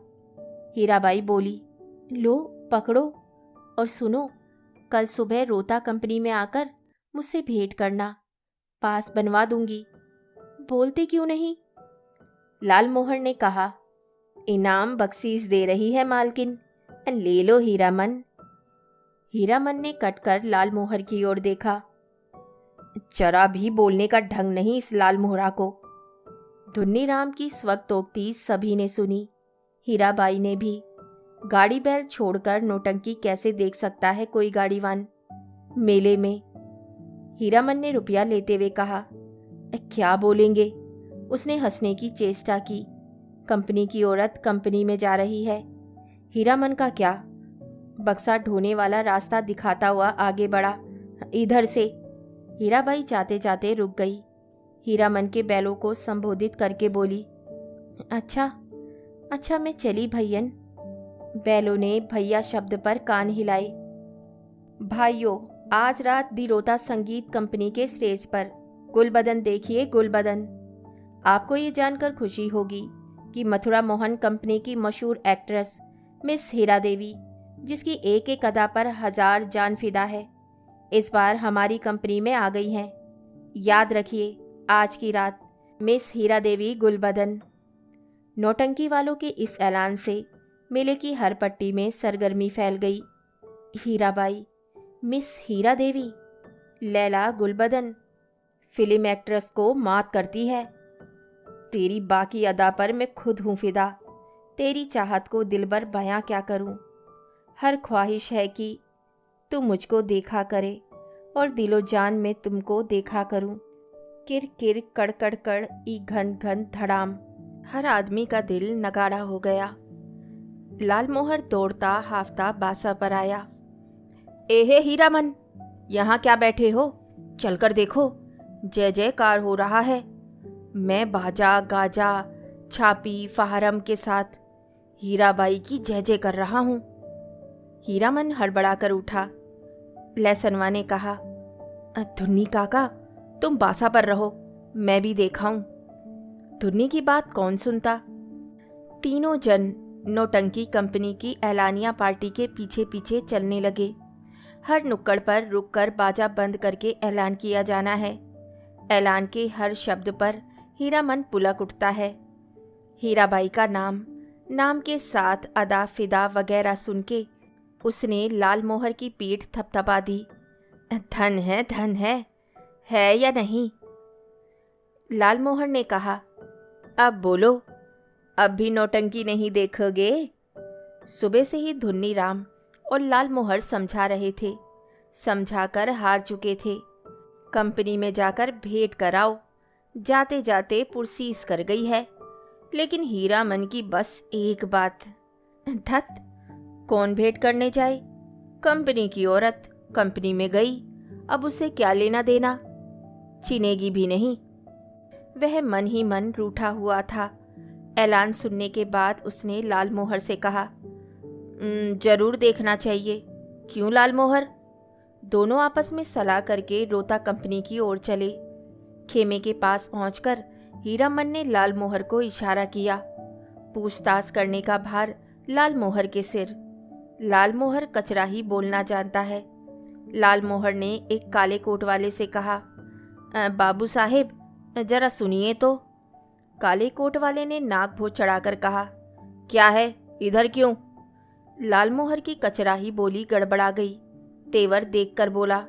हीराबाई बोली, लो पकड़ो और सुनो, कल सुबह रोता कंपनी में आकर मुझसे भेंट करना, पास बनवा दूंगी। बोलते क्यों नहीं? लाल मोहर ने कहा, इनाम बख्शीश दे रही है मालकिन, ले लो हीरामन। हीरामन ने कटकर लाल मोहर की ओर देखा। जरा भी बोलने का ढंग नहीं इस लाल मोहरा को। धुन्नी राम की स्वक्तोक्ति सभी ने सुनी, हीराबाई ने भी। गाड़ी बैल छोड़कर नौटंकी कैसे देख सकता है कोई गाड़ीवान मेले में? हीरामन ने रुपया लेते हुए कहा, क्या बोलेंगे? उसने हंसने की चेष्टा की। कंपनी की औरत कंपनी में जा रही है, हीरामन का क्या? बक्सा ढोने वाला रास्ता दिखाता हुआ आगे बढ़ा, इधर से। हीराबाई जाते जाते रुक गई। हीरामन के बैलों को संबोधित करके बोली, अच्छा अच्छा, मैं चली भैयन। बैलों ने भैया शब्द पर कान हिलाए। भाइयों, आज रात दिरोता संगीत कंपनी के स्टेज पर गुलबदन देखिए गुलबदन। आपको ये जानकर खुशी होगी कि मथुरा मोहन कंपनी की मशहूर एक्ट्रेस मिस हीरा देवी, जिसकी एक एक अदा पर 1000 जान फिदा है, इस बार हमारी कंपनी में आ गई हैं। याद रखिए, आज की रात मिस हीरा देवी गुलबदन। नौटंकी वालों के इस ऐलान से मेले की हर पट्टी में सरगर्मी फैल गई। हीराबाई, मिस हीरा देवी, लैला गुलबदन, फिल्म एक्ट्रेस को मात करती है। तेरी बाकी अदा पर मैं खुद हूँ फिदा। तेरी चाहत को दिल भर बयां क्या करूँ। हर ख्वाहिश है कि तू मुझको देखा करे और दिलो जान में तुमको देखा करूँ। किर किर कड़ कड़ कड़ ई घन घन धड़ाम। हर आदमी का दिल नगाड़ा हो गया। लालमोहर दौड़ता हाफता बासा पर आया। एहे हीरामन, यहाँ क्या बैठे हो? चलकर देखो, जय जयकार हो रहा है। मैं बाजा गाजा छापी फहारम के साथ हीराबाई की जय जय कर रहा हूँ। हीरामन हड़बड़ा कर उठा। लहसनवा ने कहा, धुन्नी काका, तुम बासा पर रहो, मैं भी देखाऊं। धुन्नी की बात कौन सुनता। तीनों जन नौटंकी कंपनी की एलानिया पार्टी के पीछे पीछे चलने लगे। हर नुक्कड़ पर रुककर बाजा बंद करके ऐलान किया जाना है। ऐलान के हर शब्द पर हीरामन पुलक उठता है। हीराबाई का नाम के साथ अदा फिदा वगैरह सुन के उसने लालमोहर की पीठ थपथपा दी। धन है या नहीं? लालमोहर ने कहा, अब बोलो, अब भी नौटंकी नहीं देखोगे? सुबह से ही धुन्नी राम और लालमोहर समझा रहे थे, समझाकर हार चुके थे। कंपनी में जाकर भेंट कराओ, जाते जाते पुरसीस कर गई है। लेकिन हीरामन की बस एक बात, धत, कौन भेंट करने जाए? कंपनी की औरत कंपनी में गई, अब उसे क्या लेना देना? चिनेगी भी नहीं। वह मन ही मन रूठा हुआ था। ऐलान सुनने के बाद उसने लालमोहर से कहा, जरूर देखना चाहिए। क्यों लालमोहर? दोनों आपस में सलाह करके रोता कंपनी की ओर चले। खेमे के पास पहुंचकर हीरामन ने लालमोहर को इशारा किया। पूछताछ करने का भार लालमोहर के सिर। लालमोहर कचरा ही बोलना जानता है। लालमोहर ने एक काले कोट वाले से कहा, बाबू साहेब, जरा सुनिए तो। काले कोट वाले ने नाक भों चढ़ाकर कहा, क्या है, इधर क्यों? लालमोहर की कचरा ही बोली गड़बड़ा गई। तेवर देखकर बोला,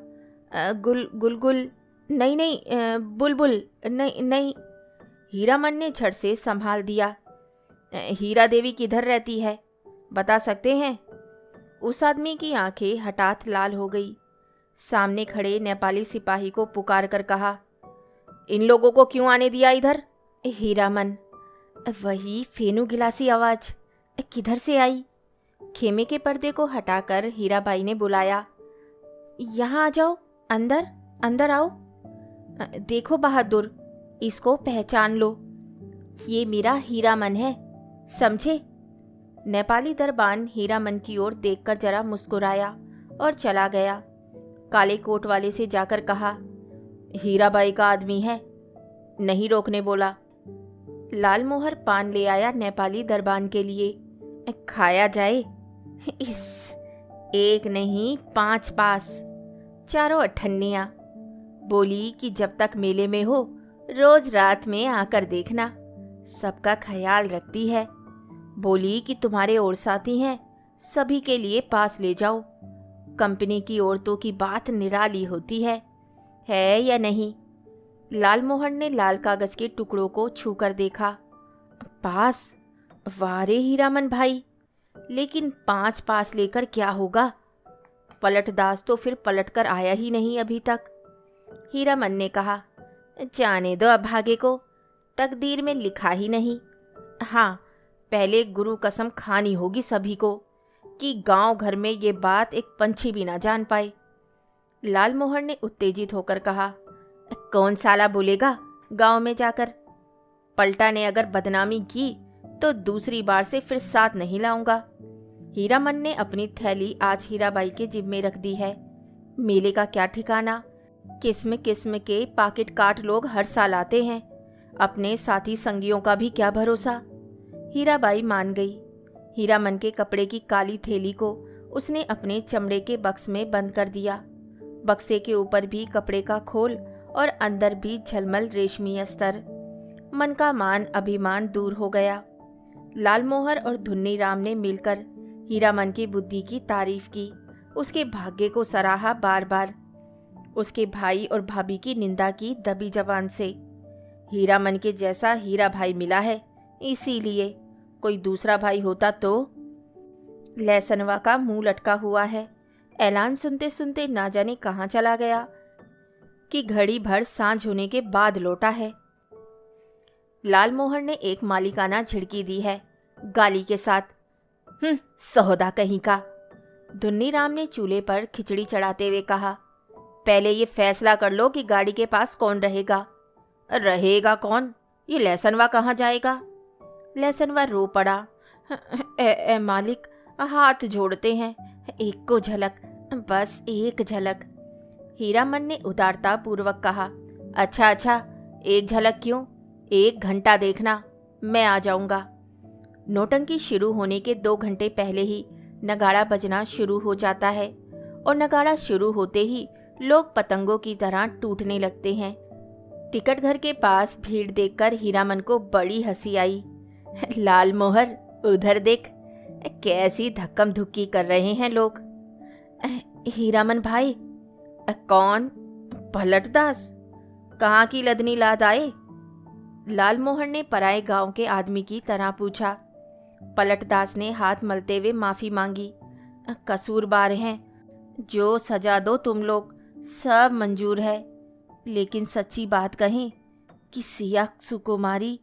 गुल नहीं, बुलबुल नहीं। हीरामन ने झट से संभाल दिया। हीरा देवी किधर रहती है, बता सकते हैं? उस आदमी की आंखें हठात लाल हो गई। सामने खड़े नेपाली सिपाही को पुकार कर कहा, इन लोगों को क्यों आने दिया इधर? हीरामन, वही फेनू गिलासी आवाज किधर से आई? खेमे के पर्दे को हटाकर हीराबाई ने बुलाया, यहाँ आ जाओ, अंदर आओ। देखो बहादुर, इसको पहचान लो, ये मेरा हीरामन है, समझे? नेपाली दरबान हीरामन की ओर देखकर जरा मुस्कुराया और चला गया। काले कोट वाले से जाकर कहा, हीराबाई का आदमी है, नहीं रोकने बोला। लालमोहर पान ले आया नेपाली दरबान के लिए। खाया जाए? इस एक नहीं 5 पास, चारों अठन्नियाँ। बोली कि जब तक मेले में हो रोज रात में आकर देखना, सबका ख्याल रखती है। बोली कि तुम्हारे और साथी हैं, सभी के लिए पास ले जाओ। कंपनी की औरतों की बात निराली होती है या नहीं? लालमोहर ने लाल कागज के टुकड़ों को छूकर देखा। पास? वारे हीरामन भाई, लेकिन 5 पास लेकर क्या होगा? पलटदास तो फिर पलट कर आया ही नहीं अभी तक। हीरामन ने कहा, जाने दो अभागे को, तकदीर में लिखा ही नहीं। हाँ, पहले गुरु कसम खानी होगी सभी को कि गांव घर में ये बात एक पंछी भी ना जान पाए। लालमोहर ने उत्तेजित होकर कहा, कौन साला बोलेगा गांव में जाकर? पलटा ने अगर बदनामी की तो दूसरी बार से फिर साथ नहीं लाऊंगा। हीरामन ने अपनी थैली आज हीराबाई के जिम्मे रख दी है। मेले का क्या ठिकाना, किस्म किस्म के पाकिट काट लोग हर साल आते हैं, अपने साथी संगियों का भी क्या भरोसा। हीराबाई मान गई। हीरामन के कपड़े की काली थैली को उसने अपने चमड़े के बक्स में बंद कर दिया। बक्से के ऊपर भी कपड़े का खोल और अंदर भी झलमल रेशमी अस्तर। मन का मान अभिमान दूर हो गया। लालमोहर और धुन्नी राम ने मिलकर हीरामन की बुद्धि की तारीफ की, उसके भाग्य को सराहा बार बार। उसके भाई और भाभी की निंदा की दबी जबान से। हीरामन के जैसा हीरा भाई मिला है, इसीलिए। कोई दूसरा भाई होता तो। लहसनवा का मुंह लटका हुआ है। ऐलान सुनते सुनते ना जाने कहाँ चला गया कि घड़ी भर सांझ होने के बाद लौटा है। लालमोहर ने एक मालिकाना झिड़की दी है, गाली के साथ। सौदा कहीं का। धुन्नी राम ने चूल्हे पर खिचड़ी चढ़ाते हुए कहा, पहले ये फैसला कर लो कि गाड़ी के पास कौन रहेगा। रहेगा कौन? ये लहसनवा कहाँ जाएगा? लहसनवा रो पड़ा। मालिक, हाथ जोड़ते हैं, एक को झलक, बस एक झलक। हीरामन ने उदारता पूर्वक कहा, अच्छा, एक झलक क्यों, 1 घंटा देखना, मैं आ जाऊंगा। नौटंकी शुरू होने के 2 घंटे पहले ही नगाड़ा बजना शुरू हो जाता है और नगाड़ा शुरू होते ही लोग पतंगों की तरह टूटने लगते हैं। टिकट घर के पास भीड़ देखकर हीरामन को बड़ी हंसी आई। लालमोहर, उधर देख, कैसी धक्कम धुक्की कर रहे हैं लोग। हीरामन भाई। कौन? पलटदास। कहाँ की लदनी लाद आए? लालमोहर ने पराए गांव के आदमी की तरह पूछा। पलटदास ने हाथ मलते हुए माफी मांगी। कसूरबार हैं, जो सजा दो तुम लोग, सब मंजूर है, लेकिन सच्ची बात कहें कि सिया सुकुमारी।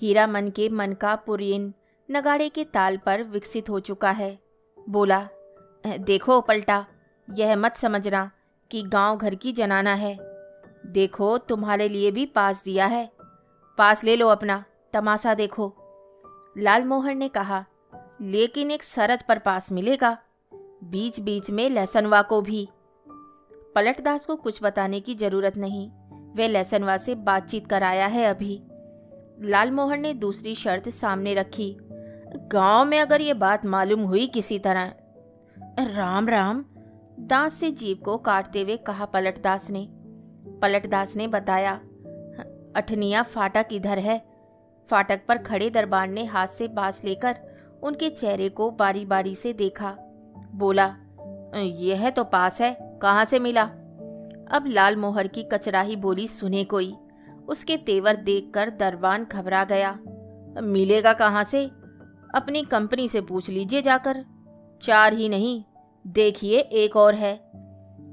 हीरामन के मन का पुरीन नगाड़े के ताल पर विकसित हो चुका है। बोला, देखो पलटा, यह मत समझना कि गांव घर की जनाना है। देखो, तुम्हारे लिए भी पास दिया है, पास ले लो अपना, तमाशा देखो। लालमोहर ने कहा, लेकिन एक शर्त पर पास मिलेगा, बीच बीच में लहसनवा को भी। पलटदास को कुछ बताने की जरूरत नहीं, वे लहसनवा से बातचीत कराया है अभी। लालमोहर ने दूसरी शर्त सामने रखी, गांव में अगर ये बात मालूम हुई किसी तरह। राम राम, दांत से जीभ को काटते हुए कहा पलटदास ने। पलटदास ने बताया, अठनिया फाटक इधर है। फाटक पर खड़े दरबार ने हाथ से बांस लेकर उनके चेहरे को बारी बारी से देखा। बोला, यह तो पास है, कहाँ से मिला? अब लालमोहर की कचराही बोली सुने कोई। उसके तेवर देखकर दरबान घबरा गया। मिलेगा कहाँ से? अपनी कंपनी से पूछ लीजिए जाकर। 4 ही नहीं, देखिए एक और है।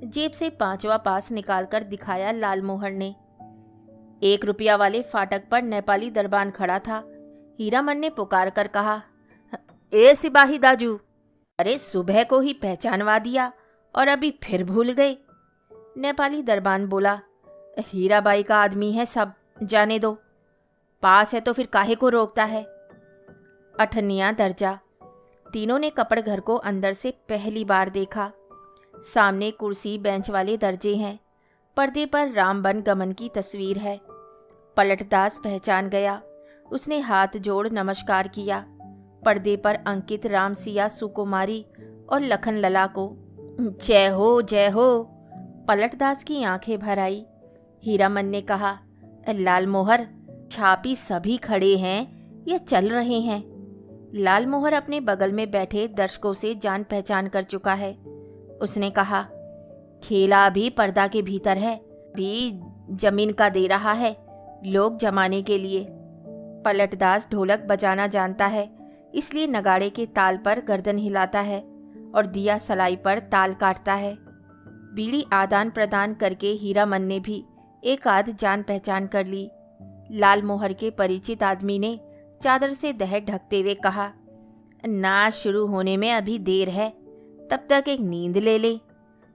जेब से 5वां पास निकालकर दिखाया लालमोहर ने। 1 रुपया वाले फाटक पर नेपाली दरबान खड़ा था। हीरामन ने पुकार कर कहा, ए सिपाही दाजू, अरे सुबह को ही पहचानवा दिया और अभी फिर भूल गए। नेपाली दरबान बोला, हीराबाई का आदमी है सब, जाने दो, पास है तो फिर काहे को रोकता है। अठनिया दर्जा। तीनों ने कपड़ घर को अंदर से पहली बार देखा। सामने कुर्सी बेंच वाले दर्जे हैं, पर्दे पर रामबन गमन की तस्वीर है। पलटदास पहचान गया, उसने हाथ जोड़ नमस्कार किया। पर्दे पर अंकित रामसिया सुकुमारी और लखन लला को। जय हो, जय हो। पलटदास की आंखें भर आई। हीरामन ने कहा, लालमोहर, छापी सभी खड़े हैं या चल रहे हैं? लालमोहर अपने बगल में बैठे दर्शकों से जान पहचान कर चुका है। उसने कहा, खेला भी पर्दा के भीतर है, भी जमीन का दे रहा है लोग जमाने के लिए। पलटदास ढोलक बजाना जानता है, इसलिए नगाड़े के ताल पर गर्दन हिलाता है और दिया सलाई पर ताल काटता है। बीड़ी आदान प्रदान करके हीरामन ने भी एक आध जान पहचान कर ली। लालमोहर के परिचित आदमी ने चादर से दह ढकते हुए कहा, नाच शुरू होने में अभी देर है, तब तक एक नींद ले ले।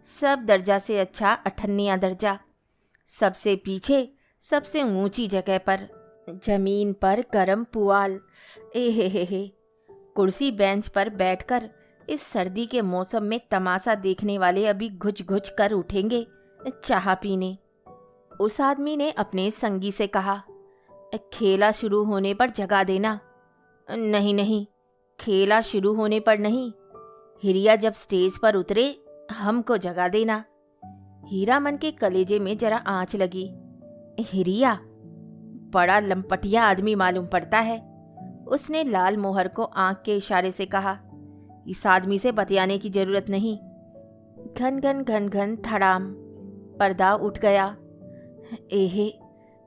सब दर्जा से अच्छा अठन्निया दर्जा, सबसे पीछे सबसे ऊंची जगह पर, जमीन पर गरम पुआल। ए कुर्सी बेंच पर बैठकर इस सर्दी के मौसम में तमाशा देखने वाले अभी घुच घुच कर उठेंगे, चाह पीने। उस आदमी ने अपने संगी से कहा, खेला शुरू होने पर जगा देना। नहीं नहीं, खेला शुरू होने पर नहीं, हिरिया जब स्टेज पर उतरे हमको जगा देना। हीरामन के कलेजे में जरा आंच लगी। हिरिया? बड़ा लंपटिया आदमी मालूम पड़ता है। उसने लाल मोहर को आंख के इशारे से कहा, इस आदमी से बतियाने की जरूरत नहीं। घन घन घन घन धड़ाम, पर्दा उठ गया। एहे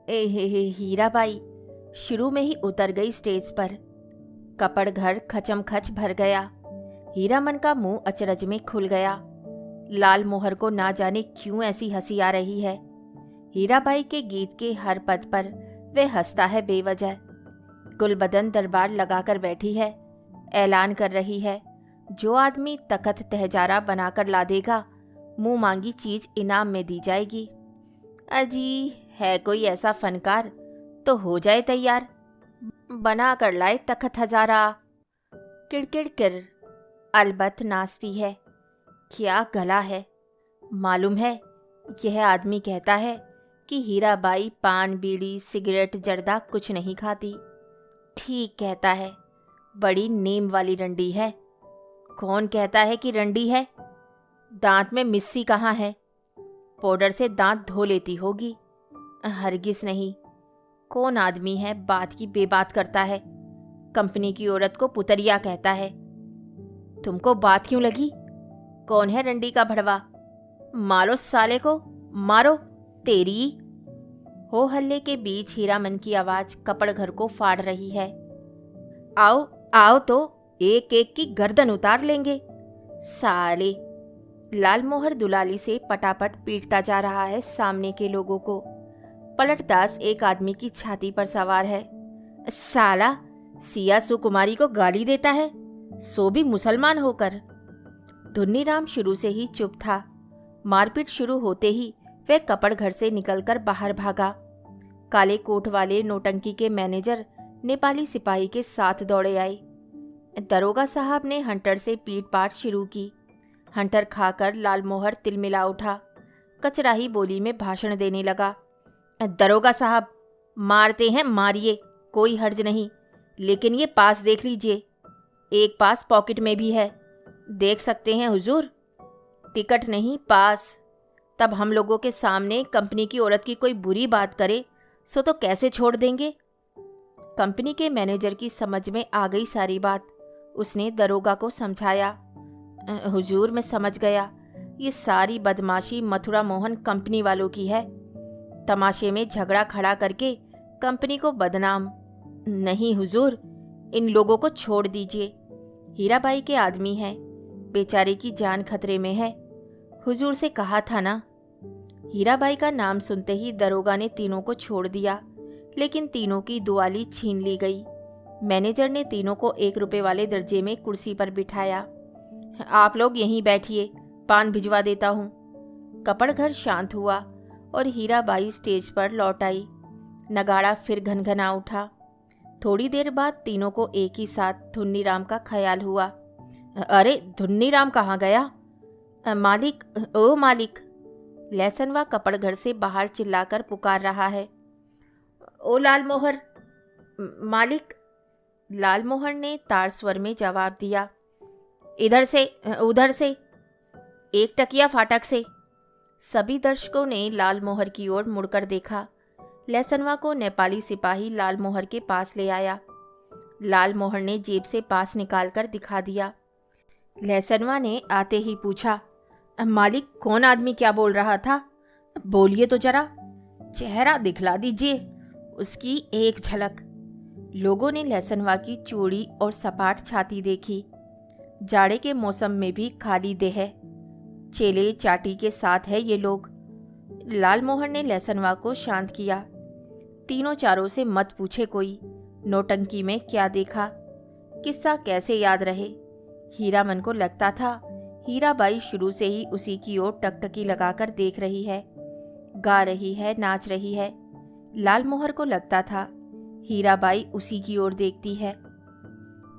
एहे हीराबाई शुरू में ही उतर गई स्टेज पर। कपड़ घर खचम खच भर गया। हीरामन का मुंह अचरज में खुल गया। लाल मोहर को ना जाने क्यों ऐसी हंसी आ रही है। हीराबाई के गीत के हर पद पर वे हंसता है बेवजह। गुलबदन दरबार लगाकर बैठी है, ऐलान कर रही है, जो आदमी तखत तहजारा बनाकर ला देगा मुंह मांगी चीज इनाम में दी जाएगी। अजी है कोई ऐसा फनकार तो हो जाए तैयार, बना कर लाए तखत हजारा। किड़किड़ किर, अलबत्त नाचती है। क्या गला है। मालूम है, यह आदमी कहता है कि हीराबाई पान बीड़ी सिगरेट जर्दा कुछ नहीं खाती। ठीक कहता है, बड़ी नीम वाली रंडी है। कौन कहता है कि रंडी है? दांत में मिस्सी कहाँ है? पाउडर से दांत धो लेती होगी। हरगिज नहीं। कौन आदमी है बात की बेबात करता है। कंपनी की औरत को पुतरिया कहता है। तुमको बात क्यों लगी? कौन है रंडी का भड़वा? मारो साले को, मारो तेरी। हो हल्ले के बीच हीरामन की आवाज कपड़ घर को फाड़ रही है। आओ आओ तो एक एक की गर्दन उतार लेंगे साले। लाल मोहर दुलाली से पटापट पीटता जा रहा है सामने के लोगों को। पलटदास एक आदमी की छाती पर सवार है। साला सिया सुकुमारी को गाली देता है, सो भी मुसलमान होकर। धुन्नीराम शुरू से ही चुप था। मारपीट शुरू होते ही वह कपड़ घर से निकलकर बाहर भागा। काले कोट वाले नोटंकी के मैनेजर नेपाली सिपाही के साथ दौड़े आए। दरोगा साहब ने हंटर से पीट पाट शुरू की। हंटर खाकर लाल मोहर तिलमिला उठा। कचराही बोली में भाषण देने लगा। दरोगा साहब, मारते हैं मारिए, कोई हर्ज नहीं, लेकिन ये पास देख लीजिए। एक पास पॉकेट में भी है, देख सकते हैं हुजूर। टिकट नहीं, पास। तब हम लोगों के सामने कंपनी की औरत की कोई बुरी बात करे सो तो कैसे छोड़ देंगे? कंपनी के मैनेजर की समझ में आ गई सारी बात। उसने दरोगा को समझाया। हुजूर, मैं समझ गया, ये सारी बदमाशी मथुरा मोहन कंपनी वालों की है। तमाशे में झगड़ा खड़ा करके कंपनी को बदनाम। नहीं हुजूर, इन लोगों को छोड़ दीजिए। हीराबाई के आदमी हैं, बेचारे की जान खतरे में है। हुजूर से कहा था ना। हीराबाई का नाम सुनते ही दरोगा ने तीनों को छोड़ दिया, लेकिन तीनों की दुआली छीन ली गई। मैनेजर ने तीनों को 1 रुपए वाले दर्जे में कुर्सी पर बिठाया। आप लोग यहीं बैठिए, पान भिजवा देता हूँ। कपड़ घर शांत हुआ और हीराबाई स्टेज पर लौट आई। नगाड़ा फिर घनघना उठा। थोड़ी देर बाद तीनों को एक ही साथ धुन्नीराम का ख्याल हुआ। अरे धुन्नीराम कहाँ गया? मालिक, ओ मालिक। लहसनवा कपड़ घर से बाहर चिल्लाकर पुकार रहा है। ओ लाल मोहर। मालिक। लाल मोहर ने तार स्वर में जवाब दिया। इधर से, उधर से, एक टकिया फाटक से। सभी दर्शकों ने लाल मोहर की ओर मुड़कर देखा। लहसनवा को नेपाली सिपाही लाल मोहर के पास ले आया। लाल मोहर ने जेब से पास निकालकर दिखा दिया। लहसनवा ने आते ही पूछा, मालिक कौन आदमी क्या बोल रहा था? बोलिए तो जरा, चेहरा दिखला दीजिए, उसकी एक झलक। लोगों ने लहसनवा की चौड़ी और सपाट छाती देखी। जाड़े के मौसम में भी खाली देह है, चेले चाटी के साथ है ये लोग। लाल मोहर ने लहसनवा को शांत किया। तीनों चारों से मत पूछे कोई, नौटंकी में क्या देखा, किस्सा कैसे याद रहे। हीरामन को लगता था हीराबाई शुरू से ही उसी की ओर टकटकी लगाकर देख रही है, गा रही है, नाच रही है। लाल मोहर को लगता था हीराबाई उसी की ओर देखती है।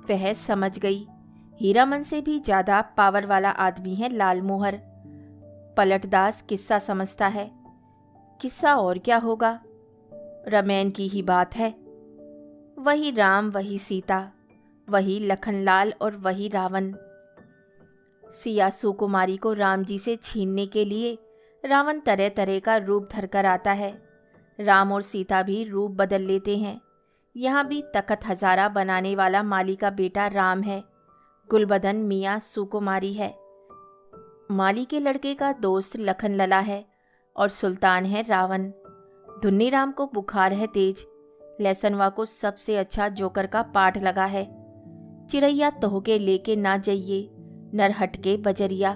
वह समझ गई, हीरामन से भी ज्यादा पावर वाला आदमी है लाल मोहर। पलटदास किस्सा समझता है। किस्सा और क्या होगा, रामायण की ही बात है। वही राम, वही सीता, वही लखनलाल और वही रावण। सिया सुकुमारी को राम जी से छीनने के लिए रावण तरह तरह का रूप धरकर आता है। राम और सीता भी रूप बदल लेते हैं। यहाँ भी तखत हजारा बनाने वाला माली का बेटा राम है, गुलबदन मियाँ सुकुमारी है। माली के लड़के का दोस्त लखनलला है और सुल्तान है रावण। धुन्नी राम को बुखार है तेज। लहसनवा को सबसे अच्छा जोकर का पाठ लगा है। चिरैया तोहके लेके ना जाइए, नरहट के बजरिया।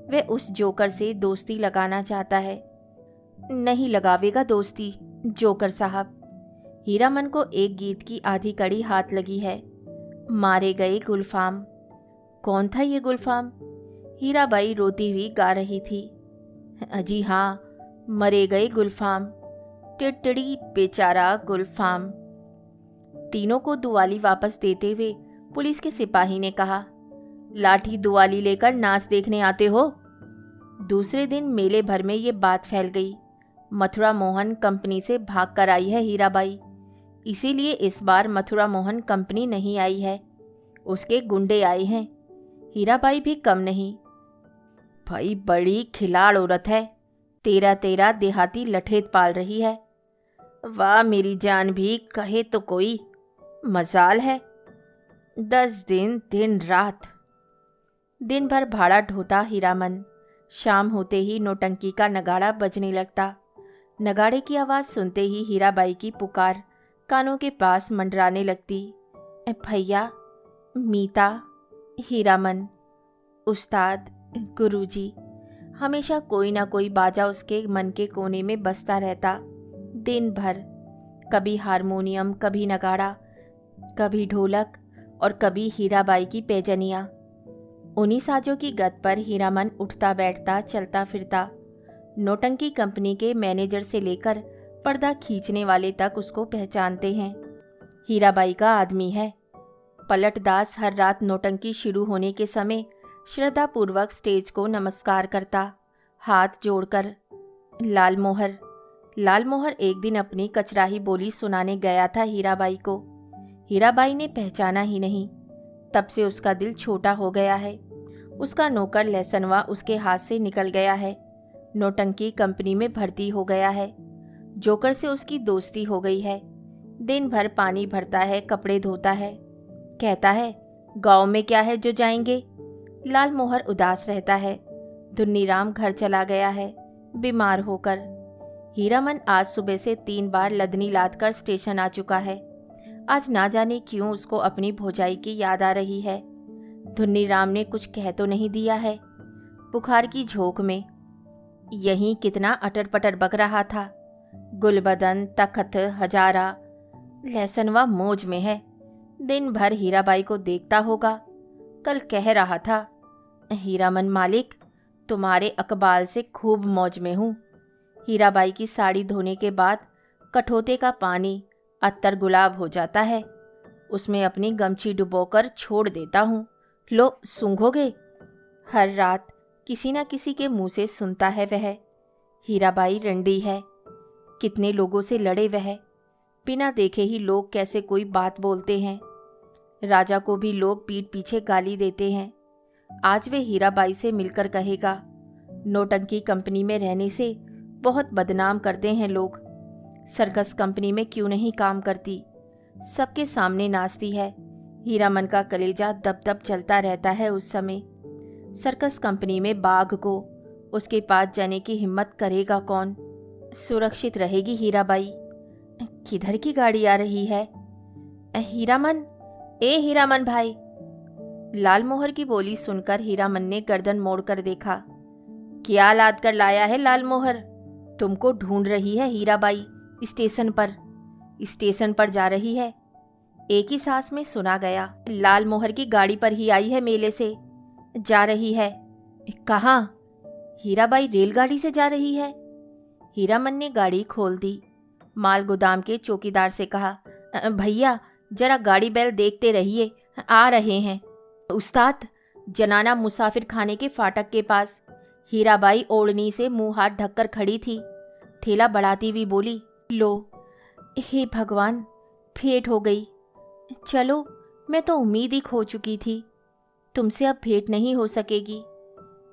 वे उस जोकर से दोस्ती लगाना चाहता है। नहीं लगावेगा दोस्ती जोकर साहब। हीरामन को एक गीत की आधी कड़ी हाथ लगी है, मारे गए गुलफाम। कौन था ये गुलफाम? हीराबाई रोती हुई गा रही थी। अजी हाँ, मरे गए गुलफाम, टिटड़ी बेचारा गुलफाम। तीनों को दुआली वापस देते हुए पुलिस के सिपाही ने कहा, लाठी दुआली लेकर नाच देखने आते हो? दूसरे दिन मेले भर में ये बात फैल गई। मथुरा मोहन कंपनी से भाग कर आई है हीराबाई, इसीलिए इस बार मथुरा मोहन कंपनी नहीं आई है, उसके गुंडे आए हैं। हीराबाई भी कम नहीं। भाई बड़ी खिलाड़ औरत है, तेरा तेरा देहाती लठेत पाल रही है। वाह मेरी जान भी कहे तो कोई, मजाल है। 10 दिन दिन रात। दिन भर भाड़ा ढोता हीरामन। शाम होते ही नौटंकी का नगाड़ा बजने लगता। नगाड़े की आवाज़ सुनते ही हीराबाई की पुकार कानों के पास मंडराने लगती। भैया, मीता, हीरामन, उस्ताद, गुरुजी। हमेशा कोई ना कोई बाजा उसके मन के कोने में बजता रहता। दिन भर कभी हारमोनियम, कभी नगाड़ा, कभी ढोलक और कभी हीराबाई की पैजनियाँ। उन्हीं साजों की गत पर हीरामन उठता बैठता, चलता फिरता। नौटंकी कंपनी के मैनेजर से लेकर पर्दा खींचने वाले तक उसको पहचानते हैं। हीराबाई का आदमी है। पलटदास हर रात नौटंकी शुरू होने के समय श्रद्धापूर्वक स्टेज को नमस्कार करता, हाथ जोड़कर। लालमोहर एक दिन अपनी कचराही बोली सुनाने गया था हीराबाई को। हीराबाई ने पहचाना ही नहीं। तब से उसका दिल छोटा हो गया है। उसका नौकर लहसनवा उसके हाथ से निकल गया है, नौटंकी कंपनी में भर्ती हो गया है। जोकर से उसकी दोस्ती हो गई है। दिन भर पानी भरता है, कपड़े धोता है। कहता है, गांव में क्या है जो जाएंगे। लालमोहर उदास रहता है। धुन्नीराम घर चला गया है, बीमार होकर। हीरामन आज सुबह से 3 बार लदनी लादकर स्टेशन आ चुका है। आज ना जाने क्यों उसको अपनी भौजाई की याद आ रही है। धुन्नीराम ने कुछ कह तो नहीं दिया है। बुखार की झोंक में यहीं कितना अटर पटर बक रहा था। गुलबदन, तखत हजारा, लहसनवा मौज में है। दिन भर हीराबाई को देखता होगा। कल कह रहा था, हीरामन मालिक, तुम्हारे अकबाल से खूब मौज में हूँ। हीराबाई की साड़ी धोने के बाद कठोते का पानी अत्तर गुलाब हो जाता है, उसमें अपनी गमछी डुबोकर छोड़ देता हूँ। लो सूंघोगे। हर रात किसी न किसी के मुंह से सुनता है वह, हीराबाई रंडी है। कितने लोगों से लड़े वह, बिना देखे ही लोग कैसे कोई बात बोलते हैं। राजा को भी लोग पीठ पीछे गाली देते हैं। आज वे हीराबाई से मिलकर कहेगा, नौटंकी कंपनी में रहने से बहुत बदनाम करते हैं लोग। सर्कस कंपनी में क्यों नहीं काम करती, सबके सामने नाचती है। हीरामन का कलेजा दब दब चलता रहता है उस समय। सर्कस कंपनी में बाघ को उसके पास जाने की हिम्मत करेगा कौन। सुरक्षित रहेगी हीराबाई। किधर की गाड़ी आ रही है? हीरामन, ए हीरामन भाई। लालमोहर की बोली सुनकर हीरामन ने गर्दन मोड़कर देखा। क्या लाद कर लाया है लालमोहर? तुमको ढूंढ रही है हीराबाई। स्टेशन पर जा रही है। एक ही सांस में सुना गया। लालमोहर की गाड़ी पर ही आई है, मेले से जा रही है। कहाँ? हीराबाई रेलगाड़ी से जा रही है। हीरामन ने गाड़ी खोल दी। माल गोदाम के चौकीदार से कहा, भैया जरा गाड़ी बैल देखते रहिए, आ रहे हैं। उस्ताद, जनाना मुसाफिर खाने के फाटक के पास। हीराबाई ओढ़नी से मुंह हाथ ढककर खड़ी थी। थैला बढ़ाती हुई बोली, लो, हे भगवान, भेंट हो गई। चलो, मैं तो उम्मीद ही खो चुकी थी। तुमसे अब भेंट नहीं हो सकेगी।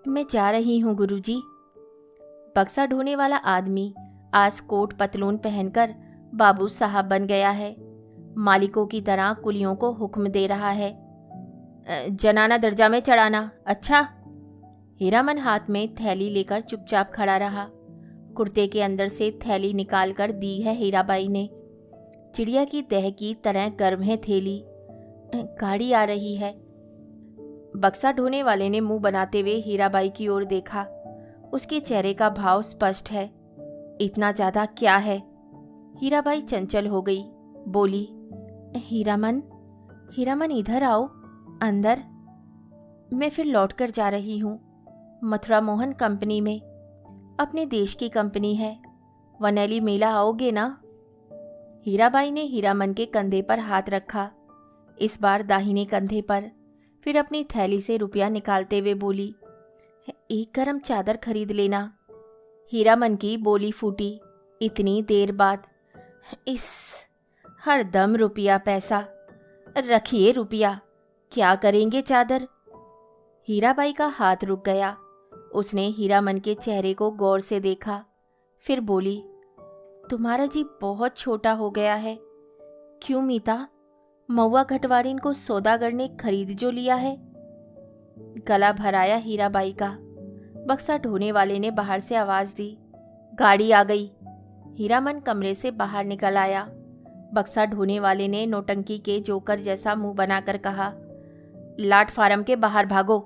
मैं जा रही हूँ गुरुजी। बक्सा ढोने वाला आदमी आज कोट पतलून पहनकर बाबू साहब बन गया है। मालिकों की तरह कुलियों को हुक्म दे रहा है, जनाना दर्जा में चढ़ाना। अच्छा। हीरामन हाथ में थैली लेकर चुपचाप खड़ा रहा। कुर्ते के अंदर से थैली निकालकर दी है हीराबाई ने। चिड़िया की दह की तरह गर्म है थैली। गाड़ी आ रही है। बक्सा ढोने वाले ने मुंह बनाते हुए हीराबाई की ओर देखा। उसके चेहरे का भाव स्पष्ट है। इतना ज्यादा क्या है? हीराबाई चंचल हो गई, बोली, हीरामन, हीरामन इधर आओ, अंदर। मैं फिर लौटकर जा रही हूँ मथुरा मोहन कंपनी में। अपने देश की कंपनी है। वनैली मेला आओगे ना? हीराबाई ने हीरामन के कंधे पर हाथ रखा, इस बार दाहिने कंधे पर। फिर अपनी थैली से रुपया निकालते हुए बोली, एक गरम चादर खरीद लेना। हीरामन की बोली फूटी इतनी देर बाद, इस हर दम रुपया पैसा। रखिए रुपया, क्या करेंगे चादर? हीराबाई का हाथ रुक गया। उसने हीरामन के चेहरे को गौर से देखा, फिर बोली, तुम्हारा जी बहुत छोटा हो गया है। क्यों मीता? महुआ घटवारिन को सौदागर ने खरीद जो लिया है। गला भराया हीराबाई का। बक्सा ढोने वाले ने बाहर से आवाज दी, गाड़ी आ गई। हीरामन कमरे से बाहर निकल आया। बक्सा ढोने वाले ने नौटंकी के जोकर जैसा मुंह बनाकर कहा, लाट फार्म के बाहर भागो,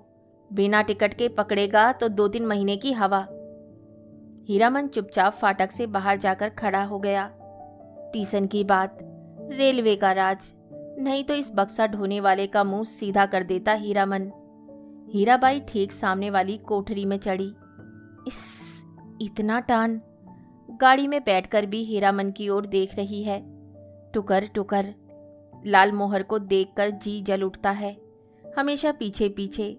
बिना टिकट के पकड़ेगा तो 2-3 महीने की हवा। हीरामन चुपचाप फाटक से बाहर जाकर खड़ा हो गया। स्टेशन की बात, रेलवे का राज, नहीं तो इस बक्सा ढोने वाले का मुंह सीधा कर देता हीरामन। हीराबाई ठीक सामने वाली कोठरी में चढ़ी। इतना टान। गाड़ी में बैठकर भी हीरामन की ओर देख रही है। टुकर टुकर। लाल मोहर को देखकर जी जल उठता है। हमेशा पीछे पीछे,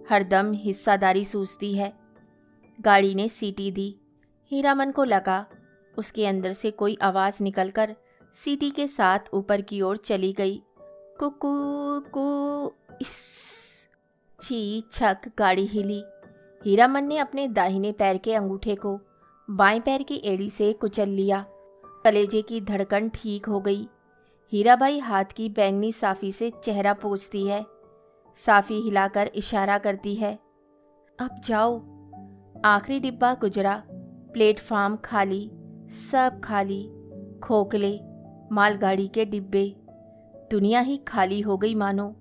हरदम हिस्सादारी सूझती है। गाड़ी ने सीटी दी। हीरामन को लगा उसके अंदर से कोई आवाज निकलकर सीटी के साथ ऊपर की ओर चली गई। कुकू कू इस। छी छक गाड़ी हिली। हीरामन ने अपने दाहिने पैर के अंगूठे को बाएं पैर की एड़ी से कुचल लिया। कलेजे की धड़कन ठीक हो गई। हीराबाई हाथ की बैंगनी साफी से चेहरा पोंछती है। साफी हिलाकर इशारा करती है, अब जाओ। आखिरी डिब्बा गुजरा। प्लेटफार्म खाली, सब खाली। खोखले, मालगाड़ी के डिब्बे, दुनिया ही खाली हो गई मानो।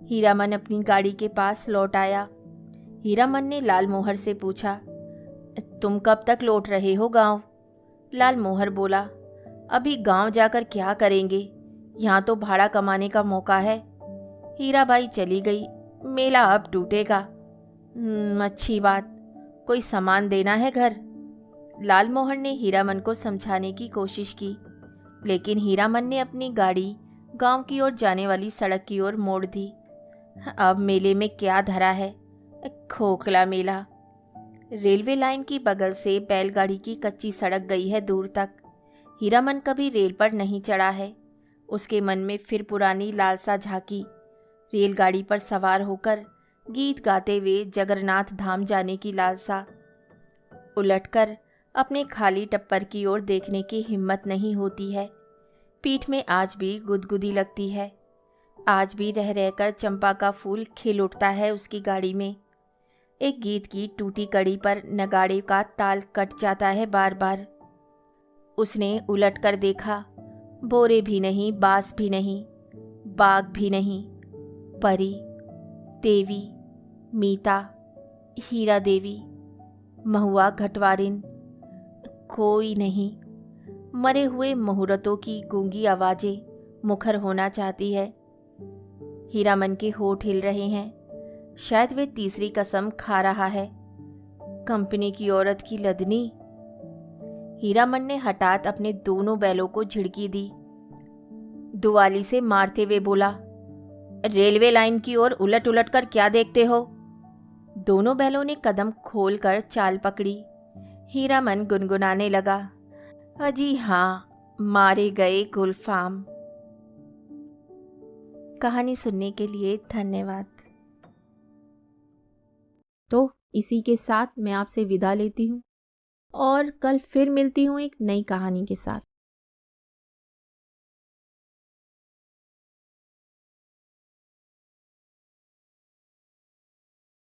हीरामन अपनी गाड़ी के पास लौट आया। हीरामन ने लाल मोहर से पूछा, तुम कब तक लौट रहे हो गांव? लाल मोहर बोला, अभी गांव जाकर क्या करेंगे, यहाँ तो भाड़ा कमाने का मौका है। हीराबाई चली गई। मेला अब टूटेगा। अच्छी बात। कोई सामान देना है घर? लाल मोहर ने हीरामन को समझाने की कोशिश की, लेकिन हीरामन ने अपनी गाड़ी गांव की ओर जाने वाली सड़क की ओर मोड़ दी। अब मेले में क्या धरा है? खोखला मेला। रेलवे लाइन की बगल से बैलगाड़ी की कच्ची सड़क गई है दूर तक। हीरामन कभी रेल पर नहीं चढ़ा है। उसके मन में फिर पुरानी लालसा झांकी। रेलगाड़ी पर सवार होकर गीत गाते हुए जगन्नाथ धाम जाने की लालसा। उलटकर अपने खाली टप्पर की ओर देखने की हिम्मत नहीं होती है। पीठ में आज भी गुदगुदी लगती है। आज भी रह रहकर चंपा का फूल खिल उठता है उसकी गाड़ी में। एक गीत की टूटी कड़ी पर नगाड़े का ताल कट जाता है बार बार। उसने उलट कर देखा। बोरे भी नहीं, बांस भी नहीं, बाग भी नहीं। परी, देवी, मीता, हीरा देवी, महुआ घटवारिन, कोई नहीं। मरे हुए मुहूर्तों की गूंगी आवाजें मुखर होना चाहती है। हीरामन के होठ हिल रहे हैं। शायद वे तीसरी कसम खा रहा है। कंपनी की औरत की लदनी। हीरामन ने हठात अपने दोनों बैलों को झिड़की दी। दुआली से मारते हुए बोला, रेलवे लाइन की ओर उलट उलट कर क्या देखते हो? दोनों बैलों ने कदम खोलकर चाल पकड़ी। हीरामन गुनगुनाने लगा, अजी हाँ, मारे गए गुलफाम। कहानी सुनने के लिए धन्यवाद। तो इसी के साथ मैं आपसे विदा लेती हूँ और कल फिर मिलती हूँ एक नई कहानी के साथ।